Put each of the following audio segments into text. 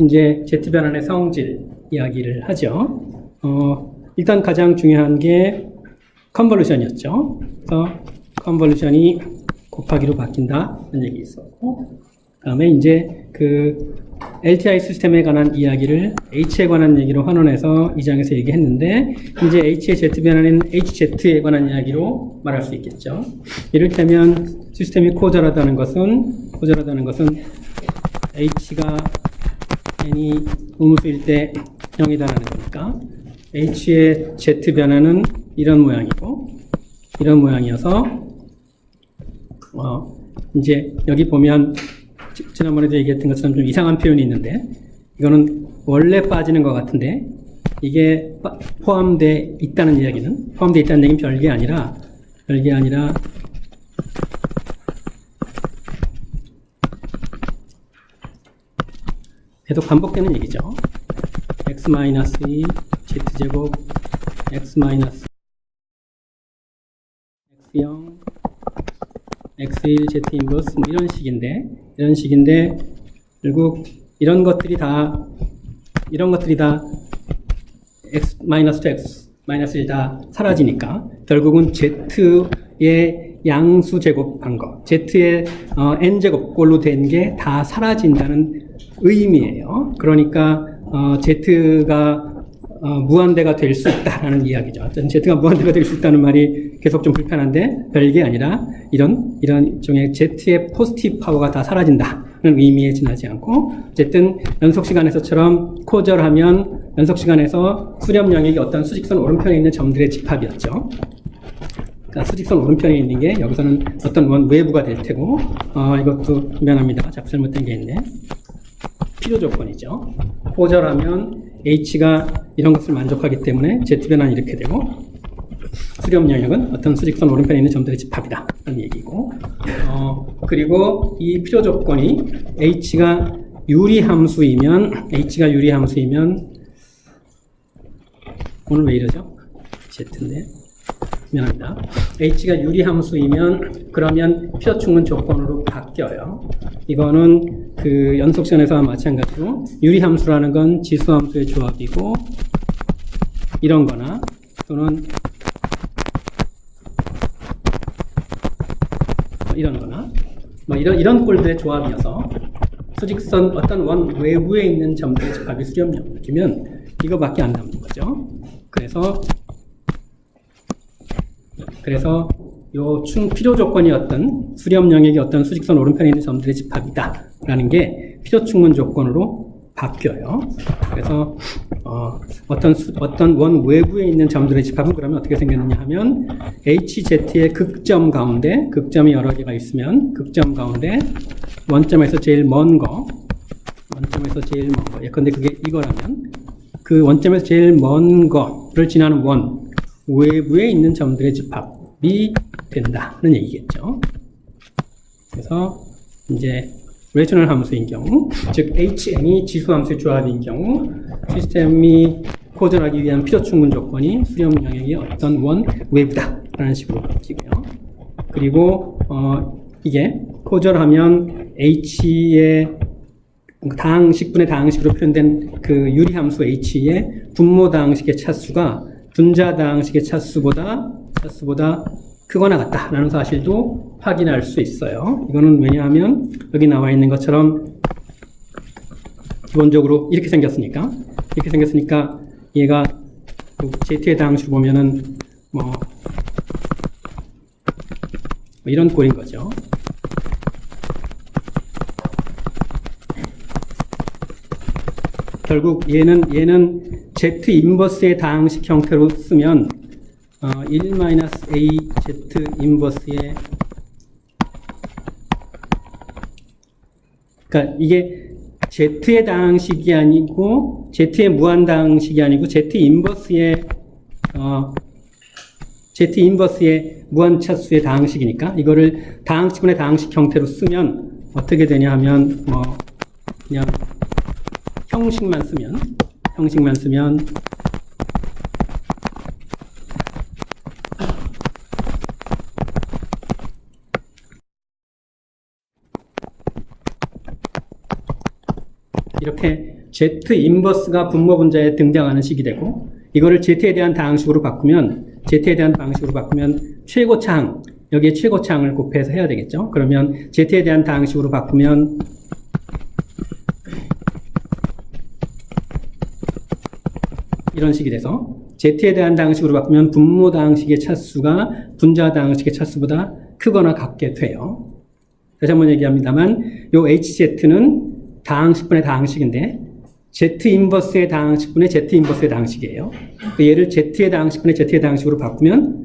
이제 Z 변환의 성질 이야기를 하죠. 일단 가장 중요한 게 컨볼루션이었죠. 그래서 컨볼루션이 곱하기로 바뀐다는 얘기 있었고, 그다음에 이제 그 LTI 시스템에 관한 이야기를 H에 관한 얘기로 환원해서 이 장에서 얘기했는데, 이제 H의 Z 변환은 HZ에 관한 이야기로 말할 수 있겠죠. 이를테면 시스템이 코절하다는 것은 H가 n이 음수일 때 0이다라는 거니까 H의 Z 변환은 이런 모양이고, 이런 모양이어서 이제 여기 보면 지난번에도 얘기했던 것처럼 좀 이상한 표현이 있는데, 이거는 원래 빠지는 것 같은데 이게 포함되어 있다는 이야기는, 포함되어 있다는 얘기는 별게 아니라 계속 반복되는 얘기죠. x-2 z제곱 x-x0 x1 z 인버스 뭐 이런 식인데 결국 이런 것들이 다 x-x -1 다 사라지니까 결국은 z의 양수 제곱한 거, z의 n제곱꼴로 된 게 다 사라진다는 의미예요. 그러니까 z가 무한대가 될 수 있다라는 이야기죠. z가 무한대가 될 수 있다는 말이 계속 좀 불편한데 별게 아니라 이런 종의 z의 포지티브 파워가 다 사라진다는 의미에 지나지 않고, 어쨌든 연속시간에서처럼 코절하면 연속시간에서 수렴 영역이 어떤 수직선 오른편에 있는 점들의 집합이었죠. 그러니까 수직선 오른편에 있는 게 여기서는 어떤 원 외부가 될 테고, 이것도 미안합니다. 자꾸 잘못된 게 있네. 필요 조건이죠. 코절하면 H가 이런 것을 만족하기 때문에 Z 변환이 이렇게 되고, 수렴 영역은 어떤 수직선 오른편에 있는 점들의 집합이다 라는 얘기고, 그리고 이 필요 조건이 H가 유리함수이면 오늘 왜 이러죠? Z인데 미안합니다. H가 유리함수이면 그러면 필요 충분 조건으로 바뀌어요. 이거는 그 연속선에서와 마찬가지로 유리함수라는 건 지수함수의 조합이고, 이런 거나 또는 이런 거나 뭐 이런 꼴들의 조합이어서 수직선 어떤 원 외부에 있는 점들의 집합이 수렴 영역이면 이거밖에 안 남는 거죠. 그래서 요 필요 조건이었던 수렴 영역이 어떤 수직선 오른편에 있는 점들의 집합이다라는 게 필요 충분 조건으로 바뀌어요. 그래서 어떤 원 외부에 있는 점들의 집합은 그러면 어떻게 생겼느냐 하면 HZ의 극점 가운데, 극점이 여러 개가 있으면 극점 가운데 원점에서 제일 먼 거, 예컨대 그게 이거라면 그 원점에서 제일 먼 거를 지나는 원 외부에 있는 점들의 집합이 된다는 얘기겠죠. 그래서 이제 레이셔널 함수인 경우, 즉 HN이 지수함수의 조합인 경우, 시스템이 코절하기 위한 필요 충분 조건이 수렴 영역이 어떤 원 외부다라는 식으로 바뀌고요. 그리고 이게 코절하면 H의 다항식분의 다항식으로 표현된 그 유리함수 H의 분모 다항식의 차수가 분자 다항식의 차수보다 크거나 같다라는 사실도 확인할 수 있어요. 이거는 왜냐하면 여기 나와 있는 것처럼 기본적으로 이렇게 생겼으니까 얘가 Z의 다항식을 보면은 뭐 이런 꼴인 거죠. 결국 얘는 Z 인버스의 다항식 형태로 쓰면 1-A Z 인버스의, 그러니까 이게 Z의 다항식이 아니고 Z의 무한 다항식이 아니고 Z 인버스의 무한 차수의 다항식이니까 이거를 다항식분의 다항식 형태로 쓰면 어떻게 되냐 하면 그냥 형식만 쓰면 이렇게 Z 인버스가 분모 분자에 등장하는 식이 되고 이거를 Z에 대한 다항식으로 바꾸면 최고차항 여기에 최고차항을 곱해서 해야 되겠죠. 그러면 Z에 대한 다항식으로 바꾸면 이런 식이 돼서 Z에 대한 다항식으로 바꾸면 분모 다항식의 차수가 분자 다항식의 차수보다 크거나 같게 돼요. 다시 한번 얘기합니다만 요 HZ는 다항식분의 다항식인데 Z 인버스의 다항식분의 Z 인버스의 다항식이에요. 얘를 Z의 다항식분의 Z의 다항식으로 바꾸면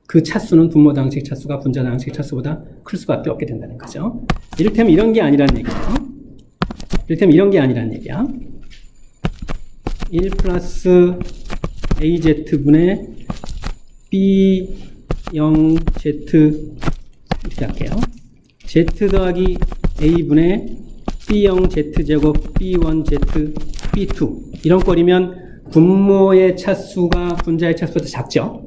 그 차수는 분모 다항식 차수가 분자 다항식 차수보다 클 수밖에 없게 된다는 거죠. 이를테면 이런 게 아니라는 얘기야. 1 플러스 AZ분의 B0Z 이렇게 할게요. Z 더하기 A분의 B0Z제곱 B1Z B2 이런 꼴이면 분모의 차수가 분자의 차수보다 작죠?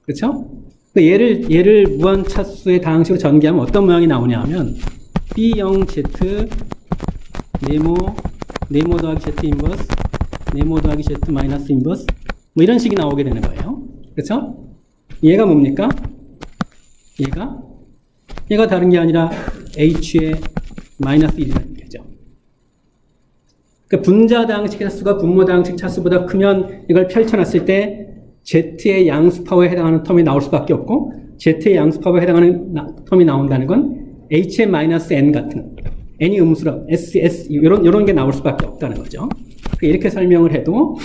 그렇죠? 얘를 무한 차수의 다항식으로 전개하면 어떤 모양이 나오냐 하면 B0Z 네모 더하기 Z 인버스 네모 더하기 Z 마이너스 인버스 뭐 이런 식이 나오게 되는 거예요. 그렇죠? 얘가 뭡니까? 얘가 다른 게 아니라 H의 마이너스 1이라는 거죠. 그러니까 분자 다항식 차수가 분모 다항식 차수보다 크면 이걸 펼쳐놨을 때 Z의 양수파워에 해당하는 텀이 나올 수밖에 없고 Z의 양수파워에 해당하는 텀이 나온다는 건 H의 마이너스 N 같은 N이 음수라 S 이런 게 나올 수밖에 없다는 거죠. 이렇게 설명을 해도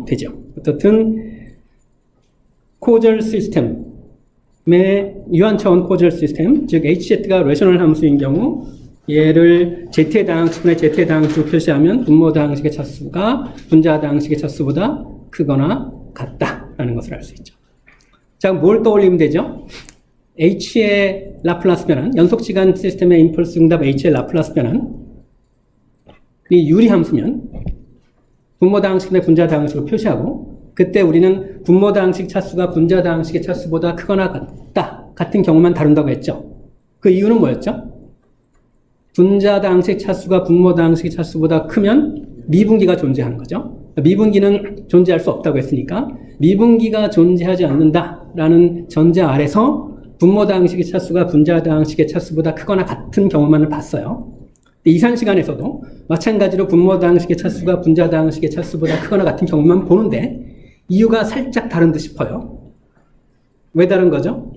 되죠. 어떻든 코절 시스템의 유한 차원 코절 시스템, 즉 HZ가 레셔널 함수인 경우 얘를 Z의 다항식분의 Z의 다항식으로 표시하면 분모 다항식의 차수가 분자 다항식의 차수보다 크거나 같다라는 것을 알 수 있죠. 자, 뭘 떠올리면 되죠? H의 라플라스 변환, 연속시간 시스템의 임펄스 응답 H의 라플라스 변환 이 유리함수면 분모 다항식의 분자 다항식으로 표시하고 그때 우리는 분모 다항식 차수가 분자 다항식의 차수보다 크거나 같은 경우만 다룬다고 했죠. 그 이유는 뭐였죠? 분자 다항식 차수가 분모 다항식 차수보다 크면 미분기가 존재하는 거죠. 미분기는 존재할 수 없다고 했으니까 미분기가 존재하지 않는다라는 전제 아래서 분모 다항식의 차수가 분자 다항식의 차수보다 크거나 같은 경우만을 봤어요. 이산 시간에서도 마찬가지로 분모 다항식의 차수가 분자 다항식의 차수보다 크거나 같은 경우만 보는데 이유가 살짝 다른 듯 싶어요. 왜 다른 거죠?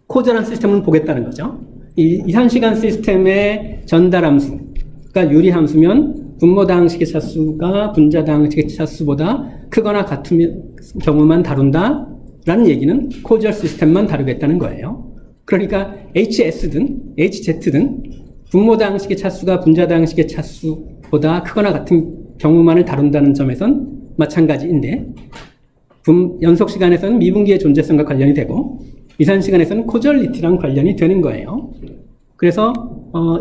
코절한 시스템은 보겠다는 거죠. 이산 시간 시스템의 전달함수가 유리함수면 분모 다항식의 차수가 분자 다항식의 차수보다 크거나 같은 경우만 다룬다라는 얘기는 코절 시스템만 다루겠다는 거예요. 그러니까 HS든 HZ든 분모 다항식의 차수가 분자 다항식의 차수보다 크거나 같은 경우만을 다룬다는 점에선 마찬가지인데 연속 시간에서는 미분기의 존재성과 관련이 되고 이산 시간에서는 코절리티랑 관련이 되는 거예요. 그래서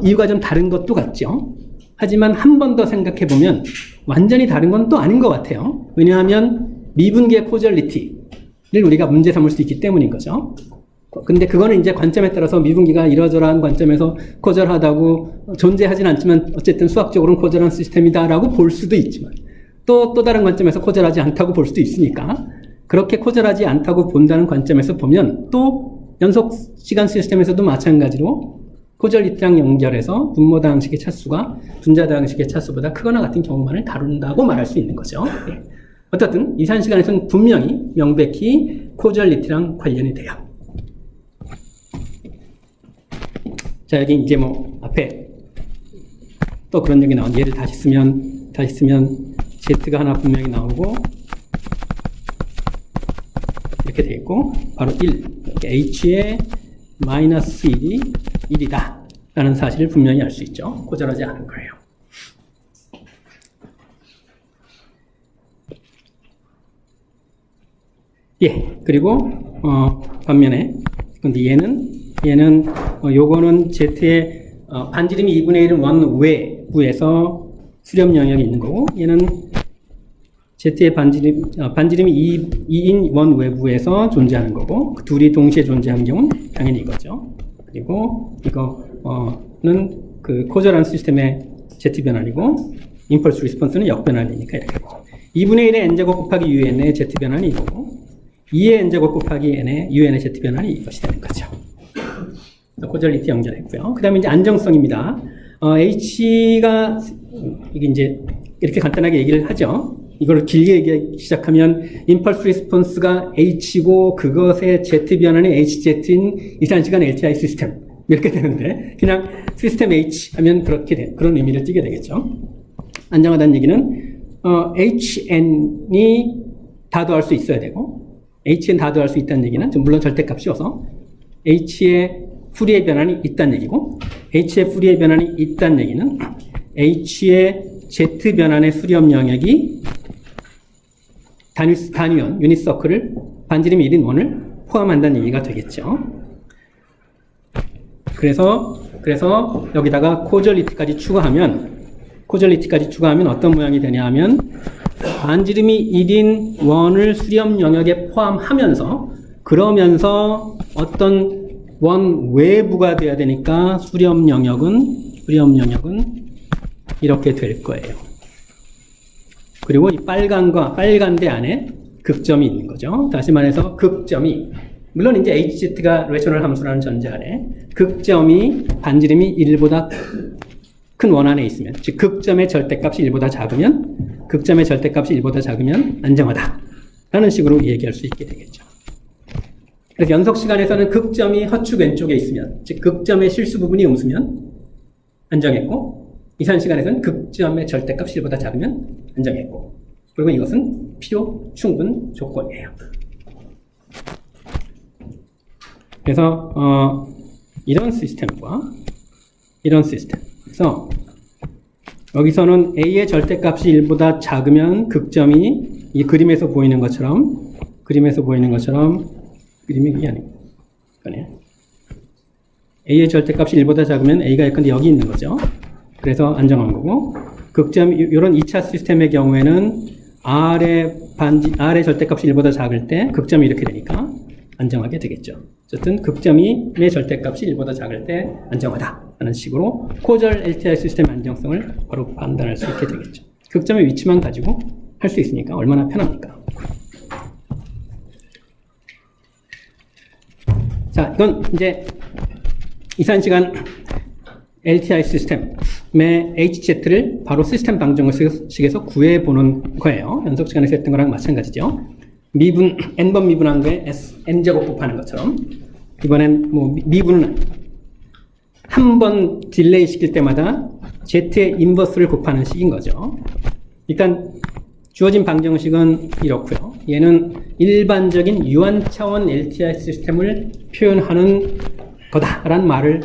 이유가 좀 다른 것도 같죠. 하지만 한 번 더 생각해 보면 완전히 다른 건 또 아닌 것 같아요. 왜냐하면 미분기의 코절리티를 우리가 문제 삼을 수 있기 때문인 거죠. 근데 그거는 이제 관점에 따라서 미분기가 이러저러한 관점에서 코절하다고 존재하진 않지만 어쨌든 수학적으로는 코절한 시스템이다라고 볼 수도 있지만 또 다른 관점에서 코절하지 않다고 볼 수도 있으니까 그렇게 코절하지 않다고 본다는 관점에서 보면 또 연속 시간 시스템에서도 마찬가지로 코절리티랑 연결해서 분모 다항식의 차수가 분자 다항식의 차수보다 크거나 같은 경우만을 다룬다고 말할 수 있는 거죠. 네. 어떻든 이산 시간에서는 분명히 명백히 코절리티랑 관련이 돼요. 자, 여기 이제 뭐 앞에 또 그런 얘기 나온 얘를 다시 쓰면 Z가 하나 분명히 나오고 이렇게 돼 있고 바로 1 H의 마이너스 1이 1이다 라는 사실을 분명히 알 수 있죠. 고절하지 않은 거예요. 예, 그리고 반면에 근데 얘는 요거는 Z의 반지름이 2분의 1은 원 외부에서 수렴 영역이 있는 거고 얘는 Z의 반지름이 2인 원 외부에서 존재하는 거고 그 둘이 동시에 존재하는 경우는 당연히 이거죠. 그리고 이거는 그 코절한 시스템의 Z 변환이고 임펄스 리스폰스는 역변환이니까 이렇게 되죠. 2분의 1의 n제곱 곱하기 un의 z변환이 이거고 2의 n제곱 곱하기 n의 un의 z변환이 이것이 되는 거죠. 코절리티 연결했고요. 그 다음에 이제 안정성입니다. H가 이게 이제 이렇게 간단하게 얘기를 하죠. 이걸 길게 얘기하기 시작하면 임펄스 리스폰스가 H고 그것의 Z변환이 HZ인 이산시간 LTI 시스템 이렇게 되는데 그냥 시스템 H 하면 그런 의미를 띠게 되겠죠. 안정하다는 얘기는 HN이 다 더할 수 있어야 되고 HN 다 더할 수 있다는 얘기는 물론 절대값이어서 H의 푸리에 변환이 있다는 얘기고 H의 푸리에 변환이 있다는 얘기는 H의 Z 변환의 수렴 영역이 단위원, 유닛 서클을 반지름 1인 원을 포함한다는 얘기가 되겠죠. 그래서 여기다가 코절리티까지 추가하면 어떤 모양이 되냐 하면 반지름이 1인 원을 수렴 영역에 포함하면서 그러면서 어떤 원 외부가 돼야 되니까 수렴 영역은 이렇게 될 거예요. 그리고 이 빨간데 안에 극점이 있는 거죠. 다시 말해서 극점이 물론 이제 HZ가 레이셔널 함수라는 전제 아래 극점이 반지름이 1보다 큰 원 안에 있으면 즉 극점의 절대값이 1보다 작으면 안정하다 라는 식으로 얘기할 수 있게 되겠죠. 그래서 연속 시간에서는 극점이 허축 왼쪽에 있으면 즉 극점의 실수 부분이 음수면 안정했고 이산 시간에서는 극점의 절대값이 1보다 작으면 안정했고 그리고 이것은 필요 충분 조건이에요. 그래서 이런 시스템과 이런 시스템 그래서 여기서는 A의 절대값이 1보다 작으면 극점이 이 그림에서 보이는 것처럼 그림이 이게 아니고 A의 절대값이 1보다 작으면 A가 예컨대 여기 있는 거죠. 그래서 안정한 거고 극점 이런 2차 시스템의 경우에는 R의 절대값이 1보다 작을 때 극점이 이렇게 되니까 안정하게 되겠죠. 어쨌든 극점의 절대값이 1보다 작을 때 안정하다 라는 식으로 코절 LTI 시스템의 안정성을 바로 판단할 수 있게 되겠죠. 극점의 위치만 가지고 할 수 있으니까 얼마나 편합니까? 자, 이건 이제 이산시간 LTI 시스템의 HZ를 바로 시스템 방정식에서 구해보는 거예요. 연속 시간에서 했던 거랑 마찬가지죠. n번 미분한 거에 n제곱 곱하는 것처럼 이번엔 미분은 한 번 딜레이 시킬 때마다 Z의 인버스를 곱하는 식인 거죠. 일단 주어진 방정식은 이렇고요. 얘는 일반적인 유한차원 LTI 시스템을 표현하는 거다라는 말을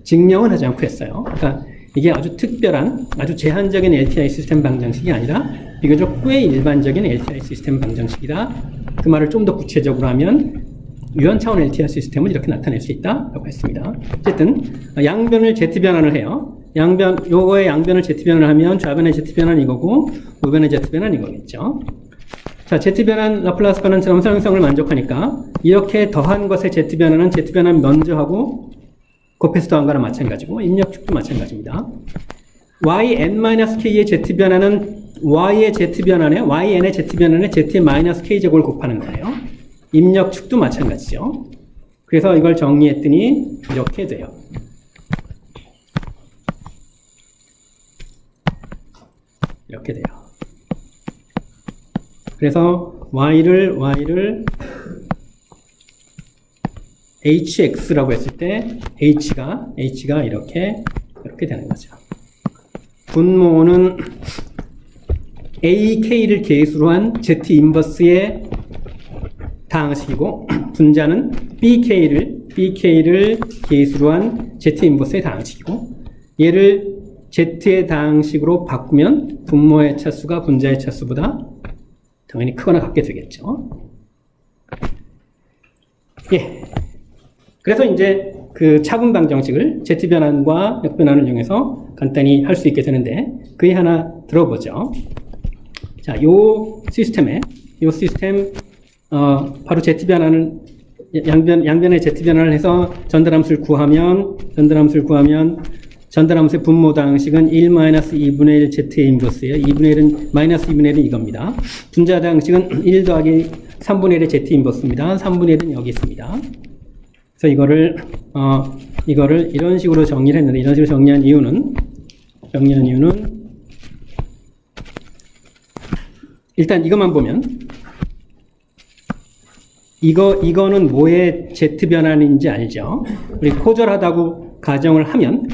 증명은 하지 않고 했어요. 그러니까 이게 아주 특별한, 아주 제한적인 LTI 시스템 방정식이 아니라 비교적 꽤 일반적인 LTI 시스템 방정식이다. 그 말을 좀 더 구체적으로 하면 유한차원 LTI 시스템을 이렇게 나타낼 수 있다라고 했습니다. 어쨌든 양변을 Z변환을 해요. 요거의 양변을 Z변환을 하면 좌변의 Z변환이 이거고 우변의 Z변환이 이거겠죠. 자, Z변환 라플라스 변환처럼 사용성을 만족하니까 이렇게 더한 것의 Z변환은 Z변환 먼저 하고 곱해서 더한 거랑 마찬가지고 입력축도 마찬가지입니다. yn-k의 Z변환은 y의 Z변환에 yn의 Z변환에 z의 마이너스 k제곱을 곱하는 거예요. 입력축도 마찬가지죠. 그래서 이걸 정리했더니 이렇게 돼요. 이렇게 돼요. 그래서 y를 hx라고 했을 때 h가 이렇게 되는 거죠. 분모는 ak를 계수로 한 z 인버스의 다항식이고 분자는 bk를 계수로 한 z 인버스의 다항식이고 얘를 z의 다항식으로 바꾸면 분모의 차수가 분자의 차수보다 당연히 크거나 같게 되겠죠. 예. 그래서 이제 그 차분 방정식을 Z변환과 역변환을 이용해서 간단히 할 수 있게 되는데 그에 하나 들어보죠. 자, 요 시스템 바로 Z변환을 양변의 Z변환을 해서 전달함수를 구하면 전달함수의 분모다 형식은 1 2분의 1 Z의 인버스예요. 2분의 1은, 마이너스 2분의 1은 이겁니다. 분자다 형식은 1 더하기 3분의 1의 Z 인버스입니다. 3분의 1은 여기 있습니다. 그래서 이거를 이런 식으로 정리를 했는데, 이런 식으로 정리한 이유는 일단 이것만 보면, 이거는 뭐의 Z 변환인지 알죠? 우리 코절하다고 가정을 하면,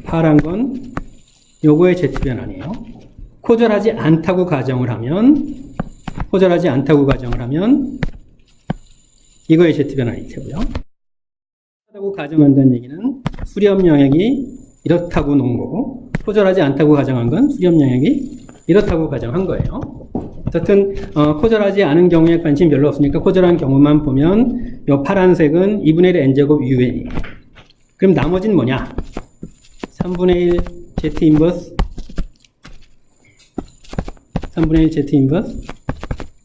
파란 건 요거의 Z 변환이에요. 코절하지 않다고 가정을 하면, 이거의 Z 변환이 되고요. 코절하다고 가정한다는 얘기는 수렴 영역이 이렇다고 놓은 거고, 코절하지 않다고 가정한 건 수렴 영역이 이렇다고 가정한 거예요. 어쨌든 코절하지 않은 경우에 관심 별로 없으니까 코절한 경우만 보면 요 파란색은 2분의 1 n제곱 un이에요. 그럼 나머지는 뭐냐? 3분의 1 Z 인버스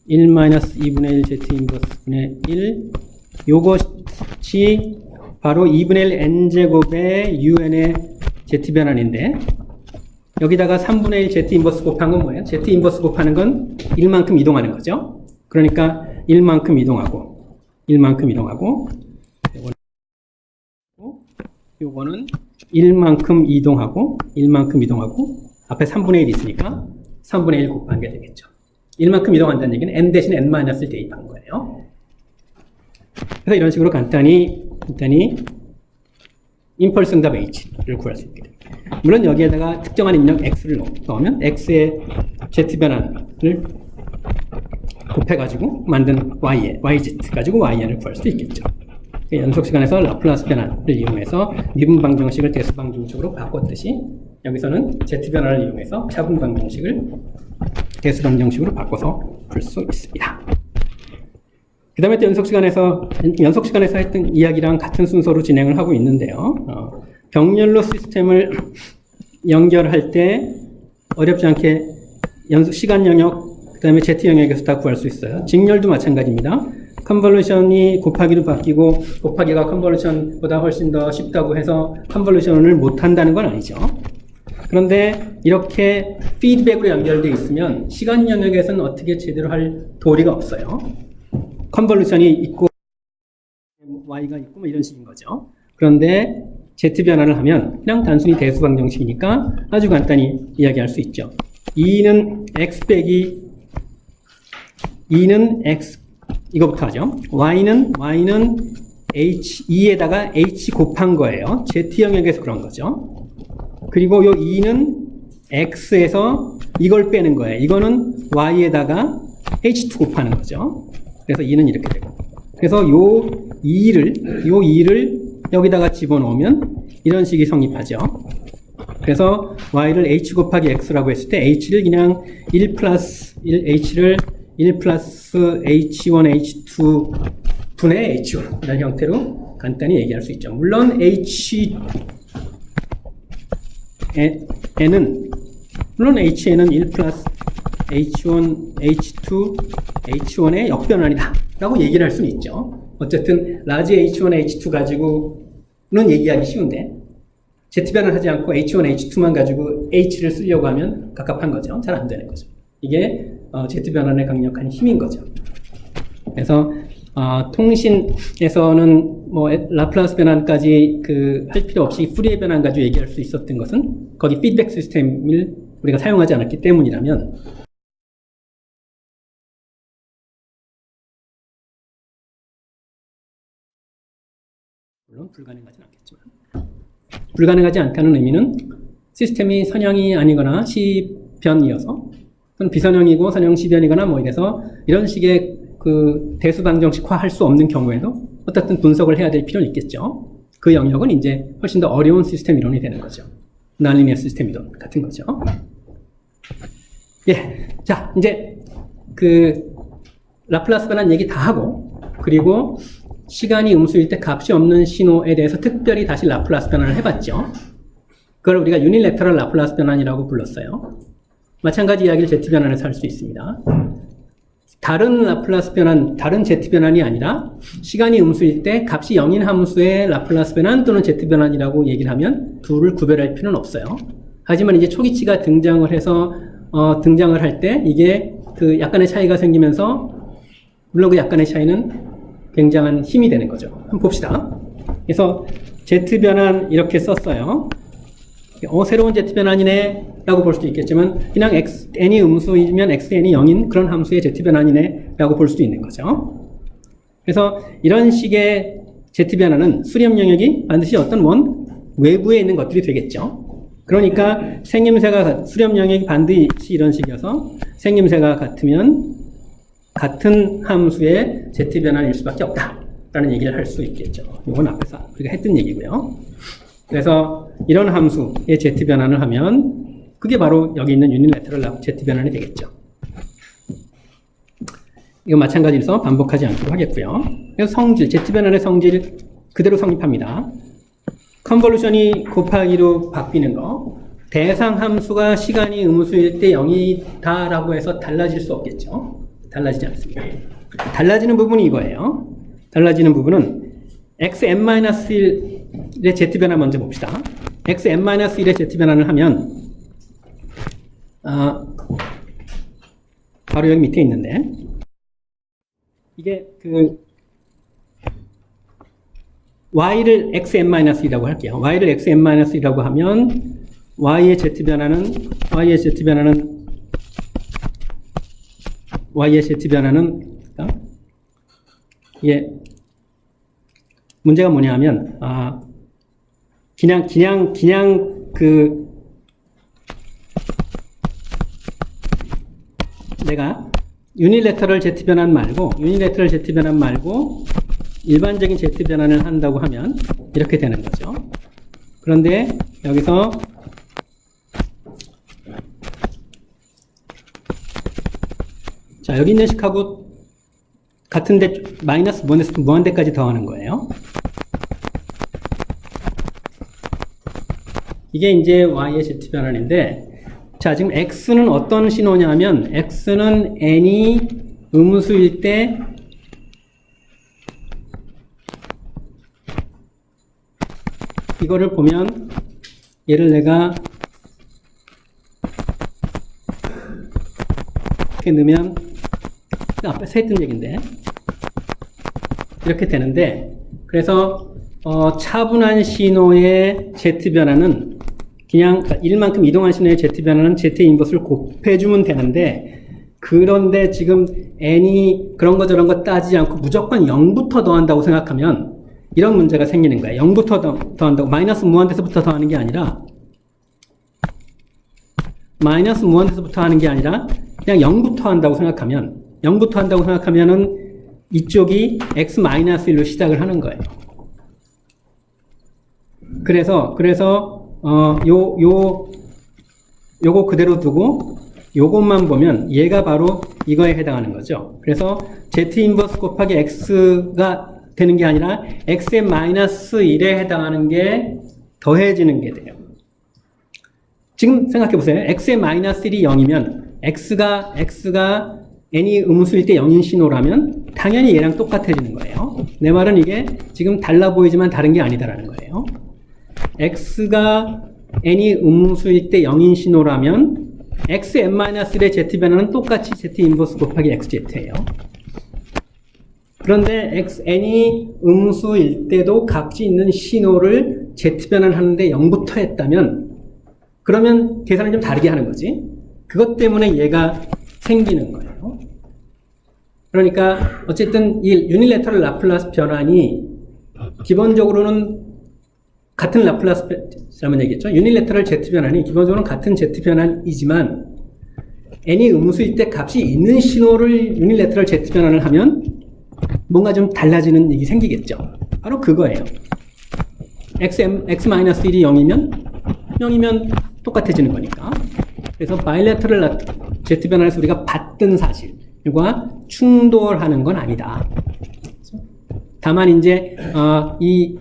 1 마이너스 2분의 1 Z 인버스분의 1 요것이 바로 2분의 1 n제곱의 un의 Z 변환인데, 여기다가 3분의 1 Z 인버스 곱한 건 뭐예요? Z 인버스 곱하는 건 1만큼 이동하는 거죠. 그러니까 1만큼 이동하고 요거는 1만큼 이동하고 앞에 3분의 1 있으니까 3분의 1 곱한 게 되겠죠. 1만큼 이동한다는 얘기는 n 대신 n-를 대입한 거예요. 그래서 이런 식으로 간단히 임펄스 응답 H를 구할 수 있게 됩니다. 물론 여기에다가 특정한 입력 X를 넣으면 X의 Z 변환을 곱해가지고 만든 YZ 가지고 YN을 구할 수도 있겠죠. 연속 시간에서 라플라스 변환을 이용해서 미분 방정식을 대수 방정식으로 바꿨듯이 여기서는 Z 변환을 이용해서 차분 방정식을 대수 방정식으로 바꿔서 풀 수 있습니다. 그 다음에 또 연속 시간에서 했던 이야기랑 같은 순서로 진행을 하고 있는데요. 병렬로 시스템을 연결할 때 어렵지 않게 시간 영역, 그 다음에 Z 영역에서 다 구할 수 있어요. 직렬도 마찬가지입니다. 컨볼루션이 곱하기로 바뀌고 곱하기가 컨볼루션보다 훨씬 더 쉽다고 해서 컨볼루션을 못한다는 건 아니죠. 그런데 이렇게 피드백으로 연결되어 있으면 시간 영역에서는 어떻게 제대로 할 도리가 없어요. 컨볼루션이 있고 y가 있고 뭐 이런 식인 거죠. 그런데 Z 변환을 하면 그냥 단순히 대수 방정식이니까 아주 간단히 이야기할 수 있죠. 2는 x 이거부터 하죠. y는 h2에다가 h 곱한 거예요. Z 영역에서 그런 거죠. 그리고 요 2는 x에서 이걸 빼는 거예요. 이거는 y에다가 h2 곱하는 거죠. 그래서 2는 이렇게 되고. 그래서 요 2를 여기다가 집어넣으면 이런 식이 성립하죠. 그래서 y를 h 곱하기 x라고 했을 때 h를 그냥 1 플러스 h1 h2 분의 h1 이런 형태로 간단히 얘기할 수 있죠. 물론 hn은 1 플러스 h1 h2 h1의 역변환이다 라고 얘기를 할 수는 있죠. 어쨌든 라지 h1 h2 가지고는 얘기하기 쉬운데 Z변환을 하지 않고 h1 h2만 가지고 h를 쓰려고 하면 갑갑한 거죠. 잘 안 되는 거죠. 이게 Z변환의 강력한 힘인 거죠. 그래서 통신에서는 뭐 라플라스 변환까지 할 필요 없이 푸리에 변환 가지고 얘기할 수 있었던 것은 거기 피드백 시스템을 우리가 사용하지 않았기 때문이라면, 물론 불가능하진 않겠지만, 불가능하지 않다는 의미는 시스템이 선형이 아니거나 시변이어서 또는 비선형이고 선형 시변이거나 뭐 이래서 이런 식의 대수 방정식화 할 수 없는 경우에도 어떻든 분석을 해야 될 필요는 있겠죠. 그 영역은 이제 훨씬 더 어려운 시스템 이론이 되는 거죠. 난리니어 시스템 이론 같은 거죠. 예. 자, 이제 라플라스 변환 얘기 다 하고, 그리고 시간이 음수일 때 값이 없는 신호에 대해서 특별히 다시 라플라스 변환을 해봤죠. 그걸 우리가 유니렉터럴 라플라스 변환이라고 불렀어요. 마찬가지 이야기를 Z 변환에서 할 수 있습니다. 다른 라플라스 변환, 다른 z 변환이 아니라 시간이 음수일 때 값이 0인 함수의 라플라스 변환 또는 z 변환이라고 얘기를 하면 둘을 구별할 필요는 없어요. 하지만 이제 초기치가 등장을 해서 등장을 할 때 이게 그 약간의 차이가 생기면서 물론 그 약간의 차이는 굉장한 힘이 되는 거죠. 한번 봅시다. 그래서 z 변환 이렇게 썼어요. 새로운 z 변환이네 라고 볼 수도 있겠지만 그냥 n이 음수이면 xn이 0인 그런 함수의 z 변환이네 라고 볼 수도 있는 거죠. 그래서 이런 식의 z 변환은 수렴 영역이 반드시 어떤 원 외부에 있는 것들이 되겠죠. 그러니까 생김새가 수렴 영역이 반드시 이런 식이어서 생김새가 같으면 같은 함수의 z 변환일 수밖에 없다라는 얘기를 할 수 있겠죠. 이건 앞에서 우리가 했던 얘기고요. 그래서 이런 함수의 z 변환을 하면 그게 바로 여기 있는 유니래터럴 z 변환이 되겠죠. 이거 마찬가지로 반복하지 않도록 하겠고요. 그래서 성질, z 변환의 성질 그대로 성립합니다. 컨볼루션이 곱하기로 바뀌는 거. 대상 함수가 시간이 음수일 때 0이다 라고 해서 달라질 수 없겠죠. 달라지지 않습니다. 달라지는 부분이 이거예요. 달라지는 부분은 xn-1의 z 변환 먼저 봅시다. xn-1의 z 변환을 하면 바로 여기 밑에 있는데 이게 그 y를 xn-1이라고 할게요. y를 xn-1이라고 하면 y의 z 변환은 이게 문제가 뭐냐면 그냥 그 내가 유니래터럴 z 변환 말고 일반적인 z 변환을 한다고 하면 이렇게 되는 거죠. 그런데 여기서 자, 여기 있는 식하고 같은데 마이너스 무한대에서 무한대까지 더하는 거예요. 이게 이제 y의 z 변환인데, 자, 지금 x는 어떤 신호냐면 x는 n이 음수일 때 이거를 보면 얘를 내가 이렇게 넣으면 앞에서 했던 얘기인데 이렇게 되는데, 그래서 차분한 신호의 z 변화는 그냥 1만큼 이동한 신호의 z 변화는 z 인버스를 곱해주면 되는데, 그런데 지금 n이 그런 거 저런 거 따지지 않고 무조건 0부터 더한다고 생각하면 이런 문제가 생기는 거예요. 0부터 더한다고 마이너스 무한대서부터 더하는 게 아니라 그냥 0부터 한다고 생각하면은 이쪽이 x-1로 시작을 하는 거예요. 그래서 요거 그대로 두고 요것만 보면 얘가 바로 이거에 해당하는 거죠. 그래서 z 인버스 곱하기 x가 되는 게 아니라 xn-1에 해당하는 게 더해지는 게 돼요. 지금 생각해 보세요. xn-1이 0이면 x가 n이 음수일 때 0인 신호라면 당연히 얘랑 똑같아지는 거예요. 내 말은 이게 지금 달라 보이지만 다른 게 아니다라는 거예요. x가 n이 음수일 때 0인 신호라면 xn-1의 z 변화는 똑같이 z 인버스 곱하기 xz예요. 그런데 n이 음수일 때도 값이 있는 신호를 z 변환하는데 0부터 했다면 그러면 계산을 좀 다르게 하는 거지. 그것 때문에 얘가 생기는 거예요. 그러니까 어쨌든 이 유니래터럴 라플라스 변환이 기본적으로는 같은 라플라스 잘못 얘기했죠. 유니래터럴 z 변환이 기본적으로는 같은 z 변환이지만 n이 음수일 때 값이 있는 신호를 유니래터럴 z 변환을 하면 뭔가 좀 달라지는 일이 생기겠죠. 바로 그거예요. x-1이 0이면 똑같아지는 거니까. 그래서 바이래터럴 z 변환에서 우리가 봤던 사실과 충돌하는 건 아니다. 다만 이제 이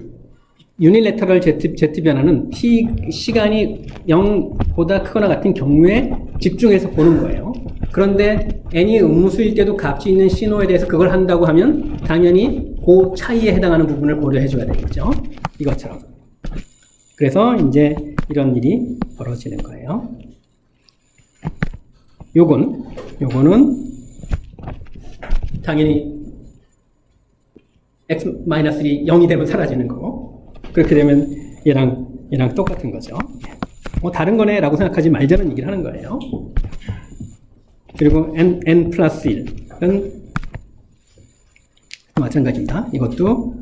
유니래터럴 z 변환은 t 시간이 0보다 크거나 같은 경우에 집중해서 보는 거예요. 그런데 n이 음수일 때도 값이 있는 신호에 대해서 그걸 한다고 하면 당연히 그 차이에 해당하는 부분을 고려해 줘야 되겠죠. 이것처럼. 그래서 이제 이런 일이 벌어지는 거예요. 요거는 당연히 x-1이 0이 되면 사라지는 거고, 그렇게 되면 얘랑 똑같은 거죠. 뭐 다른 거네 라고 생각하지 말자는 얘기를 하는 거예요. 그리고 n 플러스 1은 마찬가지입니다. 이것도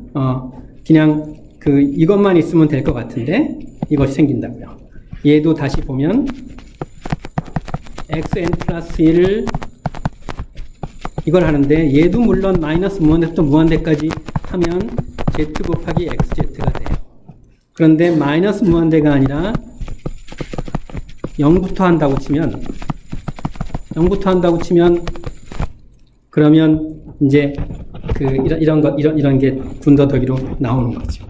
그냥 이것만 있으면 될 것 같은데 이것이 생긴다고요. 얘도 다시 보면 xn 플러스 1을 이걸 하는데 얘도 물론 마이너스 무한대부터 무한대까지 하면 z 곱하기 xz가 돼요. 그런데 마이너스 무한대가 아니라 0부터 한다고 치면 그러면 이제 이런 게 군더더기로 나오는 거죠.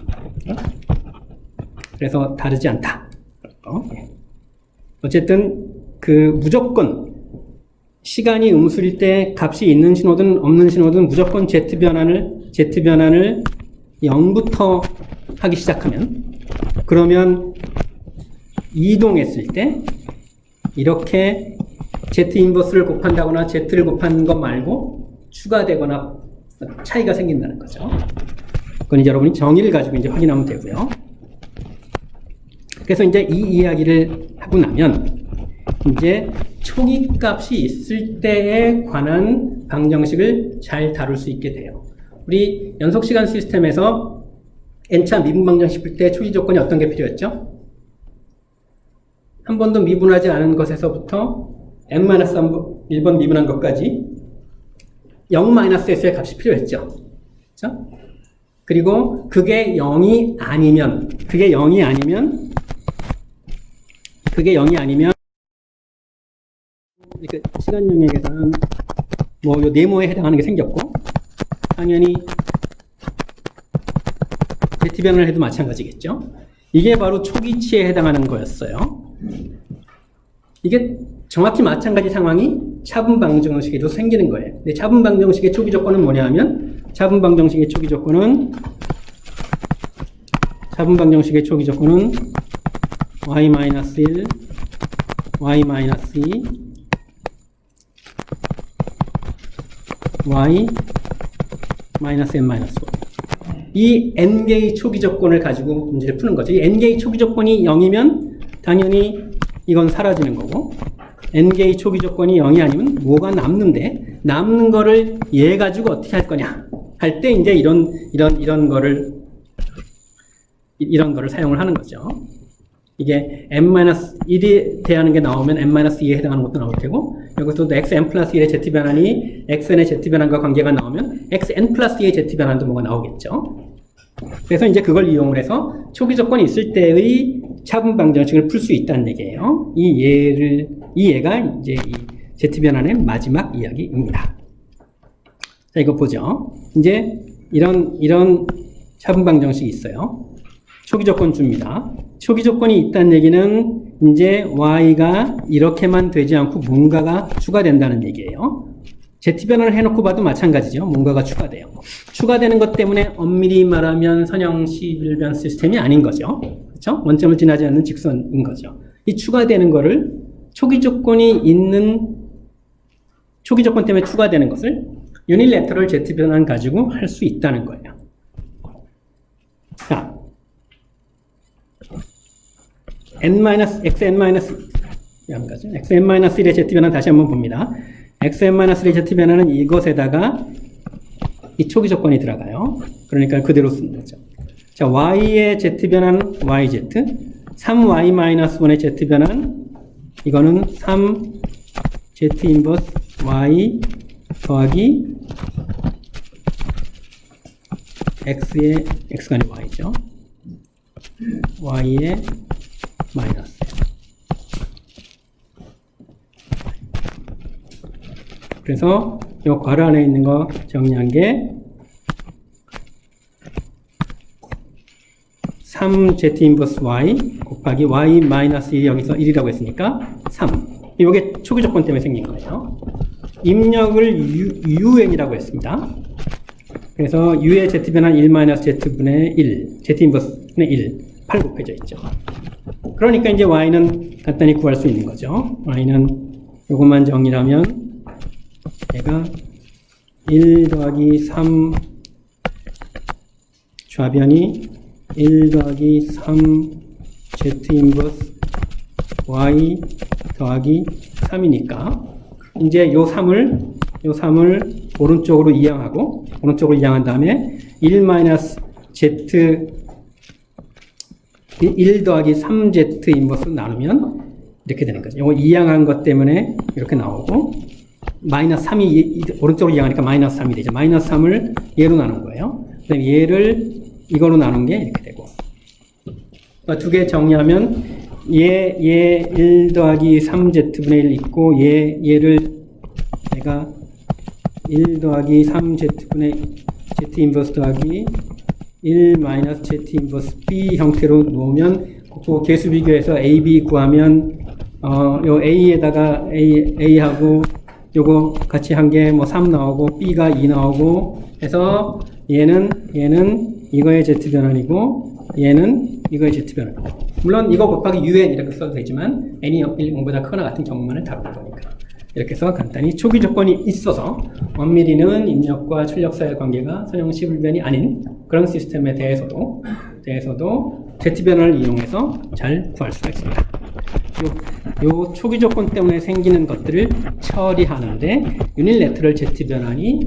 그래서 다르지 않다. 어쨌든 무조건 시간이 음수일 때 값이 있는 신호든 없는 신호든 무조건 z 변환을 0부터 하기 시작하면, 그러면 이동했을 때 이렇게 z 인버스를 곱한다거나 z를 곱한 것 말고 추가되거나 차이가 생긴다는 거죠. 그건 이제 여러분이 정의를 가지고 이제 확인하면 되고요. 그래서 이제 이 이야기를 하고 나면 이제 초기 값이 있을 때에 관한 방정식을 잘 다룰 수 있게 돼요. 우리 연속시간 시스템에서 n차 미분 방정식 풀 때 초기 조건이 어떤 게 필요했죠? 한 번도 미분하지 않은 것에서부터 n-1번 미분한 것까지 0-s의 값이 필요했죠. 그렇죠? 그리고 그게 0이 아니면 이렇게 시간 영역에서는 뭐 요 네모에 해당하는 게 생겼고, 당연히 z 변환을 해도 마찬가지겠죠. 이게 바로 초기치에 해당하는 거였어요. 이게 정확히 마찬가지 상황이 차분 방정식에도 생기는 거예요. 근데 차분 방정식의 초기 조건은 뭐냐 하면, 차분 방정식의 초기 조건은 y-1, y-2, y-n-1. 이 n개의 초기 조건을 가지고 문제를 푸는 거죠. 이 n개의 초기 조건이 0이면 당연히 이건 사라지는 거고, n개의 초기 조건이 0이 아니면 뭐가 남는데, 남는 거를 얘 가지고 어떻게 할 거냐 할 때 이제 이런 거를 사용을 하는 거죠. 이게 n-1이 대하는 게 나오면 n-2에 해당하는 것도 나올 테고, 여기서도 xn 플러스 1의 z 변환이 xn의 z 변환과 관계가 나오면 xn 플러스 2의 z 변환도 뭐가 나오겠죠. 그래서 이제 그걸 이용을 해서 초기 조건이 있을 때의 차분 방정식을 풀 수 있다는 얘기예요. 이 얘가 이제 이 z 변환의 마지막 이야기입니다. 자, 이거 보죠. 이제 이런 차분 방정식이 있어요. 초기 조건 줍니다. 초기 조건이 있다는 얘기는 이제 y가 이렇게만 되지 않고 뭔가가 추가된다는 얘기예요. z 변환을 해놓고 봐도 마찬가지죠. 뭔가가 추가돼요. 추가되는 것 때문에 엄밀히 말하면 선형시일변 시스템이 아닌 거죠. 그렇죠? 원점을 지나지 않는 직선인 거죠. 이 추가되는 거를 초기 조건 때문에 추가되는 것을 유닐레터럴 z 변환 가지고 할 수 있다는 거예요. 자, xn-1의 z 변환 다시 한번 봅니다. xn-1의 z 변환은 이것에다가 이 초기 조건이 들어가요. 그러니까 그대로 쓰는 거죠. 자, y의 z 변환 yz, 3y-1의 z 변환, 이거는 3z 인버스 y 더하기 x의 x가 아니고 y죠. y의 마이너스. 그래서 이 괄호 안에 있는 거 정리한 게 3z 인버스 y 곱하기 y 마이너스 1이 여기서 1이라고 했으니까 3. 이게 초기 조건 때문에 생긴 거예요. 입력을 un이라고 했습니다. 그래서 u의 z 변환 1-z분의 1, z 인버스분의 1, 8 곱해져 있죠. 그러니까 이제 y는 간단히 구할 수 있는 거죠. y는 이것만 정의하면 얘가 1 더하기 3 좌변이 1 더하기 3 z 인버스 y 더하기 3이니까 이제 요 3을 오른쪽으로 이양한 다음에 1 더하기 3z 인버스로 나누면 이렇게 되는 거죠. 이거 이양한 것 때문에 이렇게 나오고 마이너스 3이 오른쪽으로 이양하니까 마이너스 3이 되죠. 마이너스 3을 얘로 나눈 거예요. 그다음에 얘를 이거로 나눈 게 이렇게 되고 두 개 정리하면 얘 1 더하기 3z분의 1 있고 얘를 내가 1 더하기 3z분의 z 인버스 더하기 1 마이너스 z 인버스 b 형태로 놓으면 그 개수 비교해서 a, b 구하면 요 a에다가 a하고 요거 같이 한 게 뭐 3 나오고 b가 2 나오고 해서 얘는 이거의 z 변환이고 얘는 이거의 z 변환이고 물론 이거 곱하기 un 이렇게 써도 되지만 n이 0보다 크거나 같은 경우만을 다루는 거니까 이렇게 해서 간단히 초기 조건이 있어서 원밀히는 입력과 출력 사이의 관계가 선형 시불변이 아닌 그런 시스템에 대해서도 z 변환을 이용해서 잘 구할 수가 있습니다. 요 초기 조건 때문에 생기는 것들을 처리하는데 유닐래터럴 z 변환이